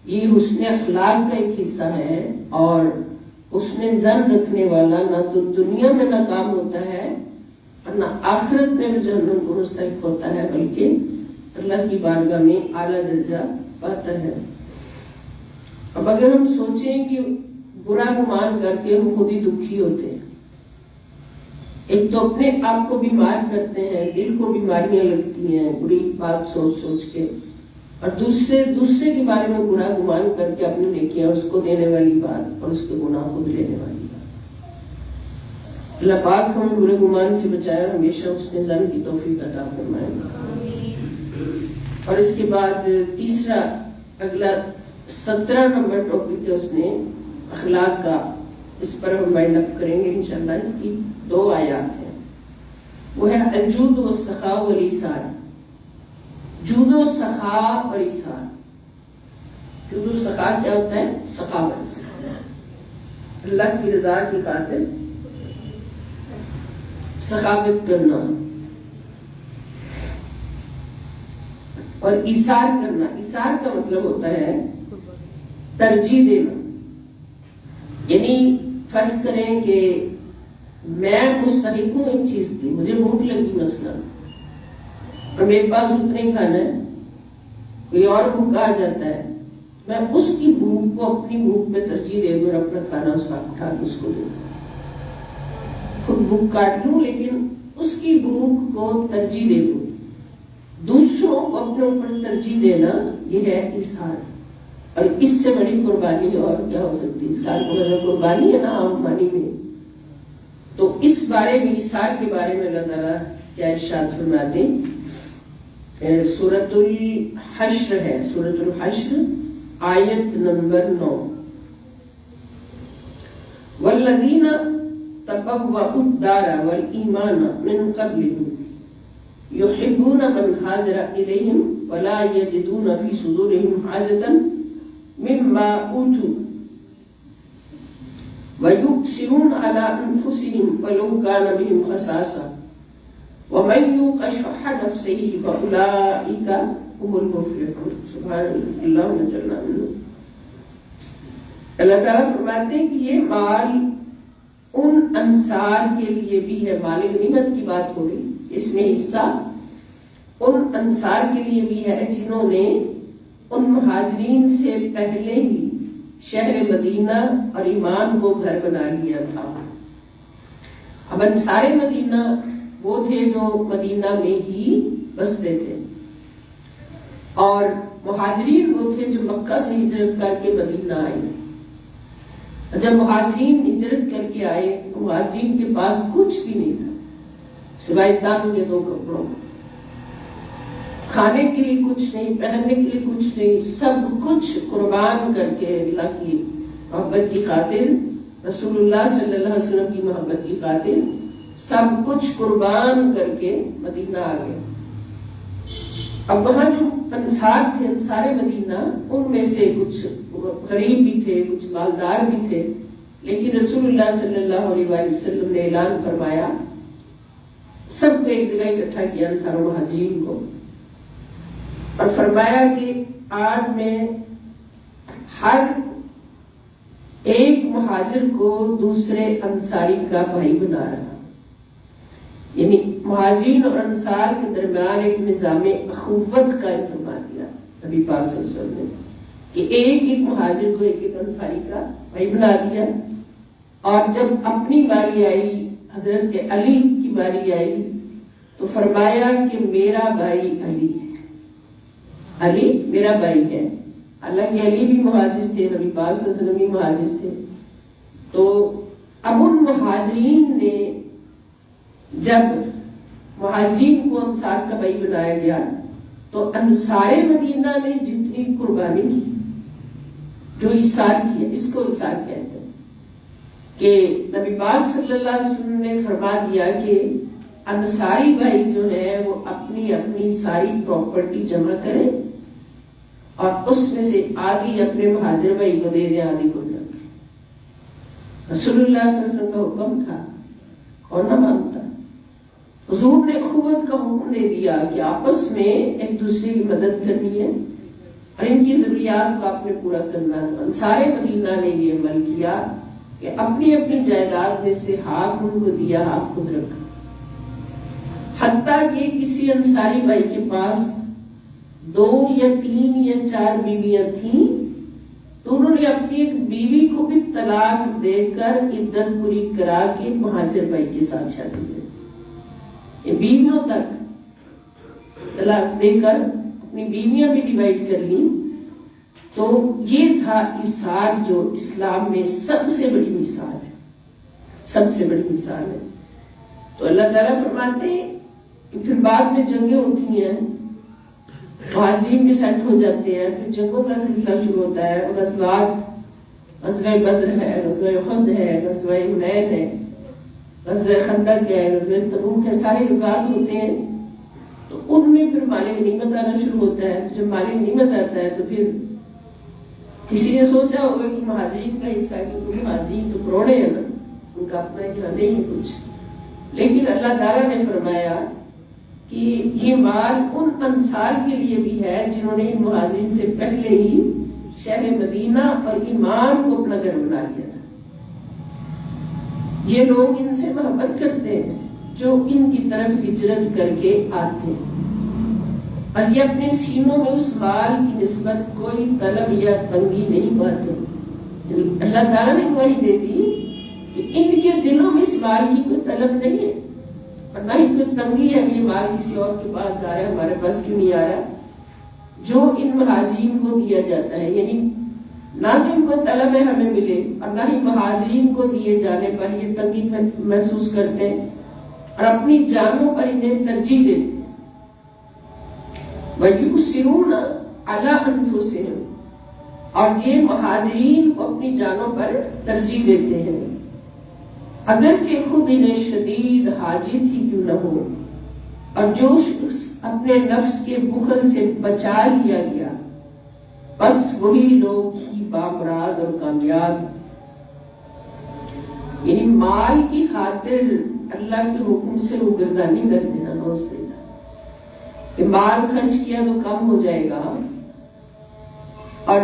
یہ حسن اخلاق کا ایک حصہ ہے، اور حسن ظن رکھنے والا نہ تو دنیا میں ناکام ہوتا ہے اور نہ آخرت میں جہنم کو مستحق ہوتا ہے، بلکہ اللہ کی بارگاہ میں اعلیٰ درجہ پاتا ہے۔ اب اگر ہم سوچیں کہ برا گمان کر کے ہم خود ہی دکھی ہوتے ہیں، ایک تو اپنے آپ کو بیمار کرتے ہیں، دل کو بیماریاں لگتی ہیں بری بات سوچ سوچ کے، اور دوسرے کے بارے میں برا گمان کر کے اپنی نیکیاں اس کو دینے والی بات اور اس کے گناہ خود لینے والی بات۔ اللہ پاک ہمیں برے گمان سے بچائے اور ہمیشہ حسن ظن کی توفیق عطا فرمائے۔ اور اس کے بعد تیسرا اگلا 17 نمبر ٹاپک ہے اس نے اخلاق کا، اس پر ہم وائنڈ اپ کریں گے انشاءاللہ۔ اس کی 2 آیات ہیں، وہ ہے الجود والسخاء والایثار، جود و سخا اور ایثار۔ جود و سخا کیا ہوتا ہے؟ سخاوت، اللہ کی رضا کی خاطر سخاوت کرنا۔ اور ایثار کرنا، ایثار کا مطلب ہوتا ہے ترجیح دینا. یعنی فرض کریں کہ میں مستحق ہوں ایک چیز کی، مجھے بھوک لگی مثلا اور میرے پاس اتنا ہی کھانا ہے، کوئی اور بھوک آ جاتا ہے، میں اس کی بھوک کو اپنی بھوک میں ترجیح دے دوں اور اپنا کھانا اس وقت اٹھا کے اس کو دے دوں. خود بھوک کاٹ لوں لیکن اس کی بھوک کو ترجیح دے دوں. دوسروں کو اپنے اوپر ترجیح دینا یہ ہے ایثار. اور اس سے بڑی قربانی اور کیا ہو سکتی ہے؟ ایثار کا مطلب قربانی ہے نا عام معنی میں. تو اس بارے میں ایثار کے بارے میں اللہ تعالیٰ کیا ارشاد فرماتے ہیں؟ سورۃ الحشر ہے، سورۃ الحشر آیت نمبر 9. والذین تبوأوا الدار والایمان من قبلهم یحبون من ہاجر الیہم ولا یجدون فی صدورہم حاجۃ مما اوتوا وَيُبْصِرُونَ عَلَىٰ أَنفُسِهِمْ وَلَوْ كَانَ بِهِمْ خَصَاصَةٌ وَمَن يُوقَ شُحَّ نَفْسِهِ فَأُولَٰئِكَ هُمُ الْمُفْلِحُونَ. سبحان اللہ وجلنا منہ. اللہ تعالیٰ فرماتے ہیں کہ یہ مال ان انصار کے لیے بھی ہے. مال غنیمت کی بات ہو رہی، اس میں حصہ ان انصار کے لیے بھی ہے جنہوں نے ان مہاجرین سے پہلے ہی شہر مدینہ اور ایمان کو گھر بنا لیا تھا. اب انصار مدینہ وہ تھے جو مدینہ میں ہی بستے تھے، اور مہاجرین وہ تھے جو مکہ سے ہجرت کر کے مدینہ آئے. جب مہاجرین ہجرت کر کے آئے تو مہاجرین کے پاس کچھ بھی نہیں تھا سوائے تن کے 2 کپڑوں. کھانے کے لیے کچھ نہیں، پہننے کے لیے کچھ نہیں، سب کچھ قربان کر کے اللہ کی محبت کی خاطر، رسول اللہ صلی اللہ علیہ وسلم کی محبت کی خاطر سب کچھ قربان کر کے مدینہ آ گئے. اب وہاں جو انصار تھے، انصار مدینہ، ان میں سے کچھ غریب بھی تھے، کچھ مالدار بھی تھے، لیکن رسول اللہ صلی اللہ علیہ وسلم نے اعلان فرمایا، سب کو ایک جگہ اکٹھا کیا انصار و مہاجرین کو، اور فرمایا کہ آج میں ہر ایک مہاجر کو دوسرے انصاری کا بھائی بنا رہا. یعنی مہاجرین اور انصار کے درمیان ایک نظام اخوت قائم فرما دیا نبی پاک صلی اللہ علیہ وسلم نے، کہ ایک ایک مہاجر کو ایک ایک انصاری کا بھائی بنا دیا. اور جب اپنی باری آئی، حضرت علی کی باری آئی، تو فرمایا کہ میرا بھائی علی ہے، علی میرا بھائی ہے. حالانکہ علی بھی مہاجر تھے، نبی پاک صلی اللہ علیہ وسلم بھی مہاجر تھے. تو اب ان مہاجرین نے، جب مہاجرین کو انصار کا بھائی بنایا گیا، تو انصار مدینہ نے جتنی قربانی کی، جو ایثار کیا، اس کو ایثار کہتے ہیں. کہ نبی پاک صلی اللہ علیہ وسلم نے فرما دیا کہ انصاری بھائی جو ہے وہ اپنی اپنی ساری پراپرٹی جمع کریں اور اس میں سے آدھی اپنے مہاجر بھائی کو دے دیں، آدھی کو نہ. رسول اللہ صلی اللہ علیہ وسلم کا حکم تھا، کون نہ مانتا. حضور نے اخوت کا حکم دے دیا کہ آپس میں ایک دوسرے کی مدد کرنی ہے اور ان کی ضروریات کو آپ نے پورا کرنا. تو انصار مدینہ نے یہ عمل کیا کہ اپنی اپنی جائیداد میں سے ہاف ان کو دیا، ہاف خود رکھا. حتیٰ کہ کسی انصاری بھائی کے پاس 2 یا 3 یا 4 بیویاں تھیں تو انہوں نے اپنی ایک بیوی کو بھی طلاق دے کر عدت پوری کرا کے مہاجر بھائی کے ساتھ شادی کی. یہ بیویوں تک طلاق دے کر اپنی بیویاں بھی ڈیوائڈ کر لی. تو یہ تھا ایثار جو اسلام میں سب سے بڑی مثال ہے، سب سے بڑی مثال ہے. تو اللہ تعالیٰ فرماتے ہیں کہ پھر بعد میں جنگیں ہوتی ہیں، مہاجرین بھی سیٹ ہو جاتے ہیں، پھر جنگوں کا سلسلہ شروع ہوتا ہے. غزوات، غزوہ بدر ہے، غزوہ احد ہے، غزوہ حنین ہے، غزوہ خندق ہے، غزوہ تبوک ہے، سارے غزوات ہوتے ہیں. تو ان میں پھر مال غنیمت آنا شروع ہوتا ہے. جب مال غنیمت آتا ہے تو پھر کسی نے سوچا ہوگا کہ مہاجرین کا حصہ، کیونکہ مہاجرین تو کروڑے ہیں نا، ان کا اپنا حصہ نہیں ہے کچھ. لیکن اللہ تعالیٰ نے فرمایا کہ یہ مال ان انصار کے لیے بھی ہے جنہوں نے مہاجرین سے پہلے ہی شہر مدینہ اور ایمان کو اپنا گھر بنا لیا تھا۔ یہ لوگ ان سے محبت کرتے ہیں جو ان کی طرف ہجرت کر کے آتے ہیں، اور یہ اپنے سینوں میں اس مال کی نسبت کوئی طلب یا تنگی نہیں پاتے۔ اللہ تعالیٰ نے گواہی دے دی کہ ان کے دلوں میں اس مال کی کوئی طلب نہیں ہے، اور نہ ہی کوئی تنگی ہے کہ یہ مال کسی اور کے پاس جا رہا ہے، ہمارے پاس کیوں نہیں آ رہا۔ جو ان مہاجرین کو دیا جاتا ہے، یعنی نہ تو ان کو طلب ہے ہمیں ملے، اور نہ ہی مہاجرین کو دیے جانے پر یہ تنگی محسوس کرتے ہیں اور اپنی جانوں پر انہیں ترجیح دیتے ہیں۔ وَيُؤْثِرُونَ عَلَىٰ أَنفُسِهِمْ، اور یہ مہاجرین کو اپنی جانوں پر ترجیح دیتے ہیں، اگرچہ خود انہیں شدید حاجت ہی کیوں نہ ہو۔ اور جو شخص اپنے نفس کے بخل سے بچا لیا گیا، بس وہی لوگ ہی بامراد اور کامیاب۔ یعنی مال کی خاطر اللہ کے حکم سے روگردانی کر دینا، نوز دینا کہ مال خرچ کیا تو کم ہو جائے گا، اور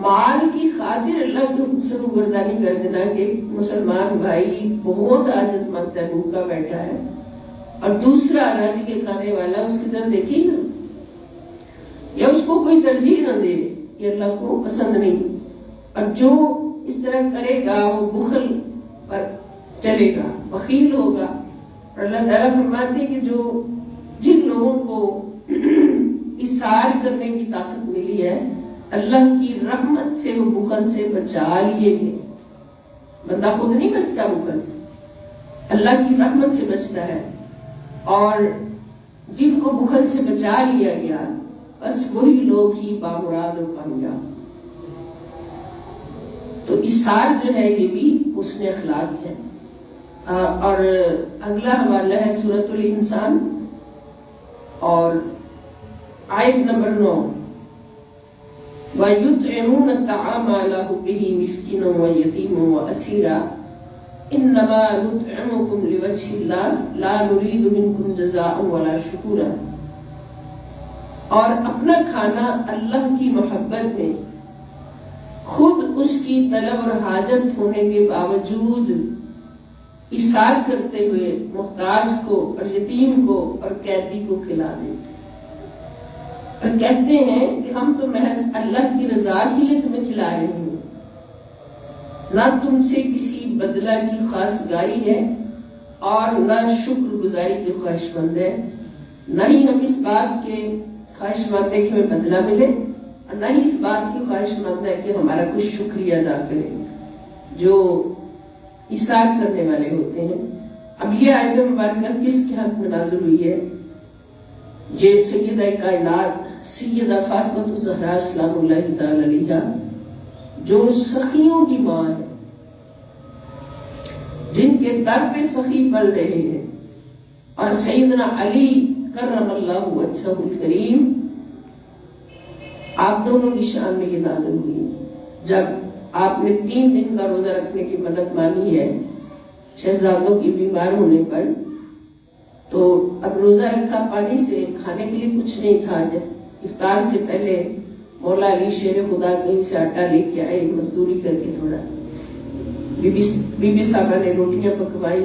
مال کی خاطر اللہ کے حکم سے روگردانی کر دینا کہ ایک مسلمان بھائی بہت حاجت مند ہے، بھوکا بیٹھا ہے، اور دوسرا رج کے کھانے والا اس کی طرف دیکھے نا، یا اس کو کوئی ترجیح نہ دے، یہ اللہ کو پسند نہیں۔ اور جو اس طرح کرے گا وہ بخل پر چلے گا، بخیل ہوگا۔ اور اللہ تعالیٰ فرماتے ہیں کہ جو جن لوگوں کو اثار کرنے کی طاقت ملی ہے، اللہ کی رحمت سے وہ بخل سے بچا لیے گئے۔ بندہ خود نہیں بچتا بخل سے، اللہ کی رحمت سے بچتا ہے، اور جن کو بخل سے بچا لیا گیا بس وہی لوگ ہی بامراد و کامیاب۔ تو اثار جو ہے یہ بھی حسن اخلاق ہے۔ اور اگلا حوالہ ہے سورۃ الانسان اور آیت نمبر 9، وَيُطْعِمُونَ الطَّعَامَ عَلَىٰ حُبِّهِ مِسْكِينًا وَيَتِيمًا وَأَسِيرًا انما نطعمكم لوجه الله لا نريد منكم جزاء ولا شکورا۔ اور اپنا کھانا اللہ کی محبت میں خود اس کی طلب اور حاجت ہونے کے باوجود اثار کرتے ہوئے محتاج کو اور یتیم کو اور قیدی کو کھلا دیں، اور کہتے ہیں کہ ہم تو محض اللہ کی رضا کے لیے تمہیں کھلا رہے ہیں، نہ تم سے کسی بدلہ کی خاص گاری ہے اور نہ شکر گزاری کی خواہش مند ہے، نہ ہی ہم اس بات کے خواہش مند ہے کہ ہمیں بدلہ ملے، اور نہ ہی اس بات کی خواہش مند ہے کہ ہمارا کچھ شکریہ ادا کرے جو اثار کرنے والے ہوتے ہیں۔ اب یہ آیت مبارکہ کس کے حق میں نازل ہوئی ہے؟ یہ سیدہ کائنات سیدہ فاطمہ الزہرا سلام اللہ تعالی علیہا، جو سخیوں کی ماں ہے، جن کے در پہ سخی پل رہے ہیں، اور سیدنا علی کرم اللہ وجہہ الکریم، آپ دونوں کی شان میں یہ نازل ہوئی جب آپ نے 3 دن کا روزہ رکھنے کی منت مانی ہے شہزادوں کی بیمار ہونے پر، تو اب روزہ رکھا، پانی سے کھانے کے لیے کچھ نہیں تھا۔ افطار سے پہلے مولا علی شیر خدا کہیں سے آٹا لے کے آئے، مزدوری کر کے تھوڑا، بی بی صاحبہ نے روٹیاں پکوائی۔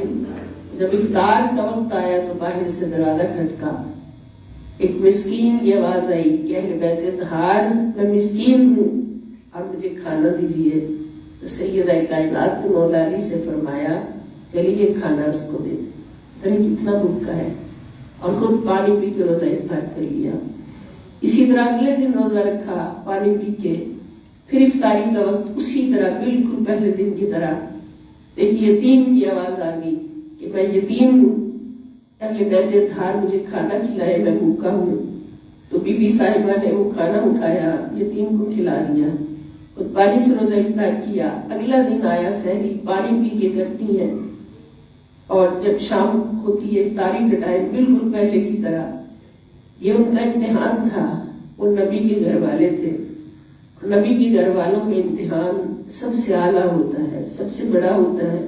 جب افطار کا وقت آیا تو باہر سے دروازہ کھٹکا، ایک مسکین کی آواز آئی کہ اہل بیت اطہار میں مسکین ہوں اور مجھے کھانا دیجیے۔ تو سیدہ کائنات نے مولا علی سے فرمایا کہ لیجیے کھانا اس کو دے دیں، کتنا بھوکا ہے، اور خود پانی پی کے روزہ افطار کر لیا۔ اسی طرح اگلے دن روزہ رکھا، پانی پی کے پھر افطاری کا وقت اسی طرح بالکل پہلے دن کی طرح ایک یتیم کی آواز آ گئی کہ میں یتیم ہوں، اہل بیت اطہار مجھے کھانا کھلائے، میں بھوکا ہوں۔ تو بی بی صاحبہ نے وہ کھانا اٹھایا، یتیم کو کھلا دیا، خود پانی سے روزہ افطار کیا۔ اگلا دن آیا، سحری پانی پی کے کرتی ہیں، اور جب شام ہوتی ہے افطاری کا ٹائم بالکل پہلے کی طرح، یہ ان کا امتحان تھا۔ وہ نبی کے گھر والے تھے، نبی کے گھر والوں کا امتحان سب سے اعلیٰ ہوتا ہے، سب سے بڑا ہوتا ہے۔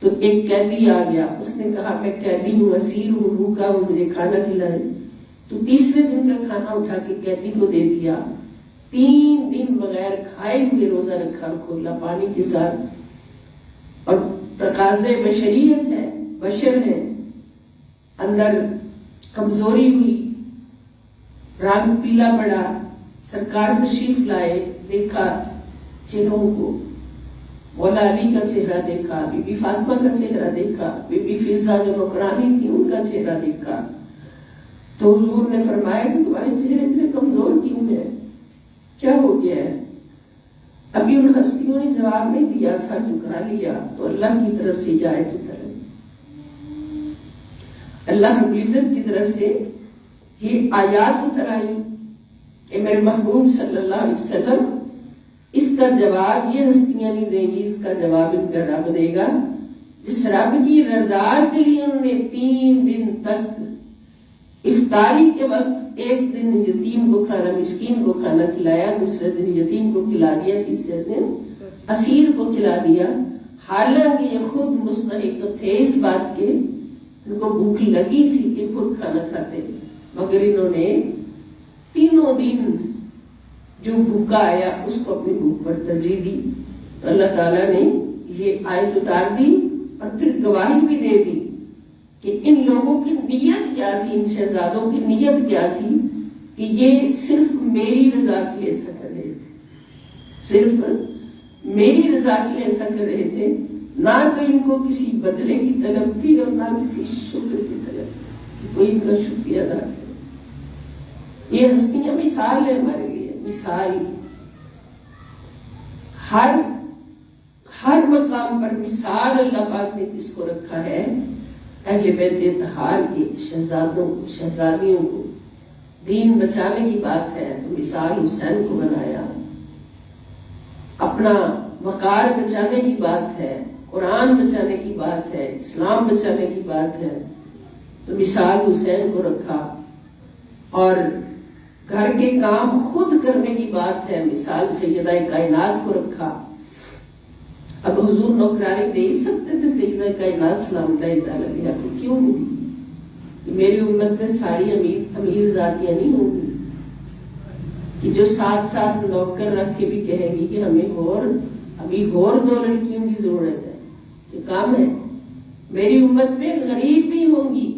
تو ایک قیدی آ گیا، اس نے کہا میں قیدی ہوں، اسیر ہوں، بھوکا ہوں، مجھے کھانا کھلائے۔ تو تیسرے دن کا کھانا اٹھا کے قیدی کو دے دیا۔ 3 دن بغیر کھائے ہوئے روزہ رکھا، کھولا پانی کے ساتھ۔ اور تقاضے بشریت ہے، بشر ہے، اندر کمزوری ہوئی، رنگ پیلا پڑا۔ سرکار تشریف لائے، دیکھا چہروں کو، مولا علی کا چہرہ دیکھا، بی بی فاطمہ کا چہرہ دیکھا، بی بی فضہ جو نوکرانی تھی ان کا چہرہ دیکھا۔ تو حضور نے فرمایا کہ تمہارے چہرے اتنے کمزور کیوں ہیں، کیا ہو گیا ہے؟ ابھی ان ہستیوں نے جواب نہیں دیا، سر جھکا لیا۔ تو اللہ کی طرف سے یہ آیت اتری، اللہ رب العزت کی طرف سے یہ آیات اتر آئی کہ میرے محبوب صلی اللہ علیہ وسلم اس کا جواب یہ ہستیاں نہیں دیں گی، اس کا جواب ان کا رب دے گا، جس رب کی رضا کے لیے انہوں نے 3 دن تک افطاری کے وقت ایک دن یتیم کو کھانا، مسکین کو کھانا کھلایا، دوسرے دن یتیم کو کھلا دیا، تیسرے دن اسیر کو کھلا دیا۔ حالانکہ یہ خود مستحق تھے اس بات کے، ان کو بھوک لگی تھی کہ خود کھانا کھاتے، مگر انہوں نے 3 دن جو بھوکا آیا اس کو اپنی بھوک پر ترجیح دی۔ تو اللہ تعالیٰ نے یہ آیت اتار دی اور پھر گواہی بھی دے دی کہ ان لوگوں کی نیت کیا تھی، ان شہزادوں کی نیت کیا تھی کہ یہ صرف میری رضا کے لیے ایسا کر رہے تھے، صرف میری رضا کے لیے ایسا کر رہے تھے، نہ تو ان کو کسی بدلے کی طلب تھی اور نہ کسی شکر کی طلب کہ کوئی ان کا شکریہ ادا کرے۔ یہ ہستیاں مثال ہے ہمارے لیے، مثال۔ ہر مقام پر مثال اللہ پاک نے کس کو رکھا ہے؟ اہل بیت اطہار کے شہزادوں کو، شہزادیوں کو۔ دین بچانے کی بات ہے تو مثال حسین کو بنایا، اپنا وقار بچانے کی بات ہے، قرآن بچانے کی بات ہے، اسلام بچانے کی بات ہے تو مثال حسین کو رکھا، اور گھر کے کام خود کرنے کی بات ہے، مثال سیدہ کائنات کو رکھا۔ اب حضور نوکرانی دے ہی سکتے تھے سیدہ کائنات سلام اللہ تعالیٰ علیہ کو، کیوں نہیں دی؟ میری امت میں ساری امیر ذاتیاں نہیں ہوں گی کہ جو ساتھ نوکر رکھ کے بھی کہیں گی کہ ہمیں ابھی 2 لڑکیوں کی ضرورت ہے، یہ کام ہے۔ میری امت میں غریب بھی ہوں گی،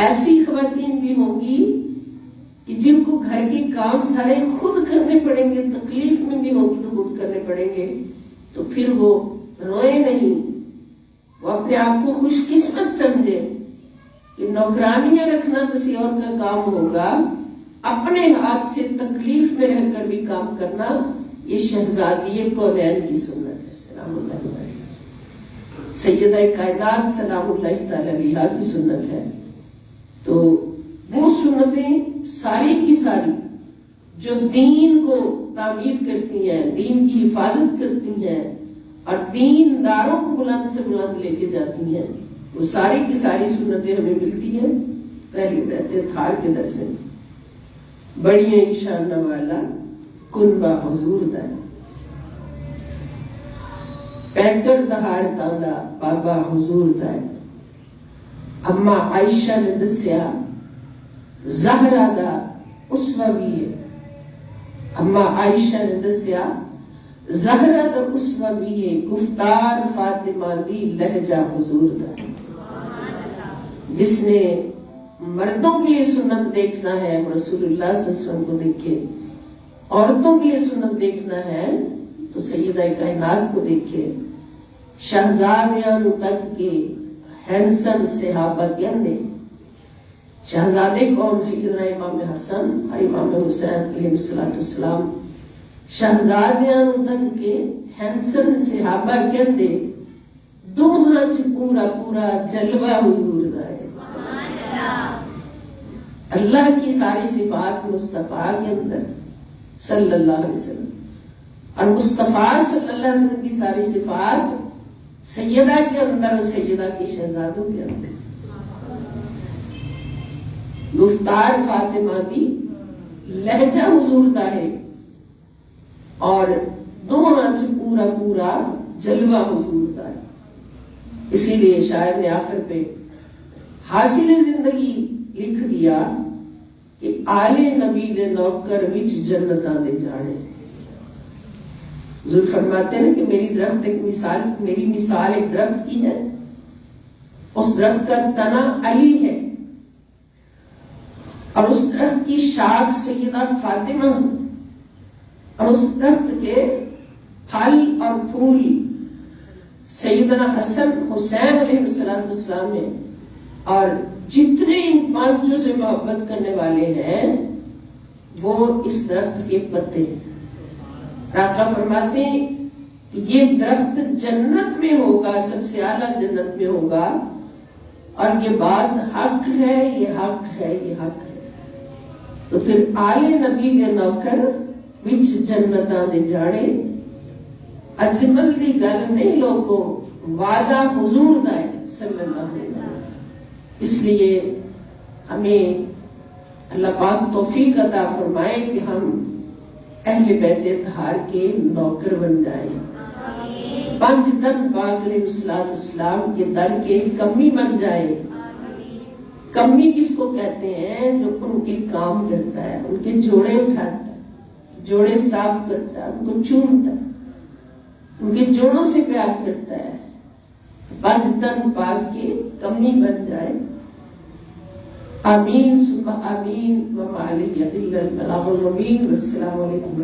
ایسی خواتین بھی ہوں گی کہ جن کو گھر کے کام سارے خود کرنے پڑیں گے، تکلیف میں بھی ہوگی تو خود کرنے پڑیں گے، تو پھر وہ روئے نہیں، وہ اپنے آپ کو خوش قسمت سمجھے کہ نوکرانیاں رکھنا کسی اور کا کام ہوگا، اپنے ہاتھ سے تکلیف میں رہ کر بھی کام کرنا یہ شہزادی کونین کی سنت ہے، سلام اللہ علیہ، سیدہ کائنات سلام اللہ تعالی علیہ کی سنت ہے۔ تو وہ سنتیں ساری کی ساری جو دین کو تعمیر کرتی ہیں، دین کی حفاظت کرتی ہیں اور دین داروں کو بلند سے بلند لے کے جاتی ہیں، وہ ساری کی ساری سنتیں ہمیں ملتی ہیں اہل بیت اطہار کے در سے۔ بڑی انشاءاللہ والا کن با حضور دا پیکر دہار تالا بابا حضور دا۔ اما عائشہ نے دسیا زہرا دا اسوہ بھی ہے، اما عائشہ نے دسیا زہرا دا اسوہ بھی ہے، گفتار فاطمہ دی لہجہ حضور دا۔ جس نے مردوں کے لیے سنت دیکھنا ہے رسول اللہ صلی اللہ علیہ وسلم کو دیکھے، عورتوں کے لیے سنت دیکھنا ہے تو سیدہ کائنات کو دیکھے۔ شہزادیاں تک کے ہینسن صحابہ کہنے، شہزادے کون؟ سیدنا امام حسن اور امام حسین علیہ السلام۔ شہزادیاں تک کے ہینسن صحابہ کہندے، دوہاں چ پورا پورا جلوہ حضور دا ہے۔ اللہ کی ساری صفات مصطفیٰ کے اندر صلی اللہ علیہ وسلم، اور مصطفیٰ صلی اللہ علیہ وسلم کی ساری صفات سیدہ کے اندر، سیدہ کے شہزادوں کے اندر۔ گفتار فاطمہ دی لہجہ حضور دا ہے اور دو آنچ پورا پورا جلوہ حضور دا ہے۔ اسی لیے شاعر نے آخر پہ حاصل زندگی لکھ دیا کہ آلے نبی دے نوکر وچ جنتاں دے جانے. حضور فرماتے ہیں کہ میری مثال ایک درخت کی ہے. اس درخت کا تنا علی ہے اور اس درخت کی شاخ سیدہ فاطمہ ہے اور اس درخت کے پھل اور پھول سیدنا حسن حسین علیہ السلام ہیں. اور جتنے ان پانچوں سے محبت کرنے والے ہیں وہ اس درخت کے پتے ہیں. آقا فرماتے ہیں کہ یہ درخت جنت میں ہوگا، سب سے اعلیٰ جنت میں ہوگا، اور یہ بات حق ہے، یہ حق ہے، یہ حق ہے. تو پھر آلے نبی دے نوکر وچ جنتاں دے جانے اجمل دی گل نہیں لوگوں، وعدہ حضور دا ہے صلی اللہ علیہ وسلم. اس لیے ہمیں اللہ پاک توفیق عطا فرمائے کہ ہم اہل بیت اطہار کے نوکر بن جائیں، پنج تن پاک علیہ السلام کے در کے کمی بن جائیں. کمی کس کو کہتے ہیں؟ جو ان کے کام کرتا ہے، ان کے جوڑے اٹھاتا ہے، جوڑے صاف کرتا ہے، ان کو چومتا ہے، ان کے جوڑوں سے پیار کرتا ہے. پنج تن پاک کے کمی بن جائے. آمین ثم آمین وما علیہ الا البلاغ المبین. والسلام علیکم.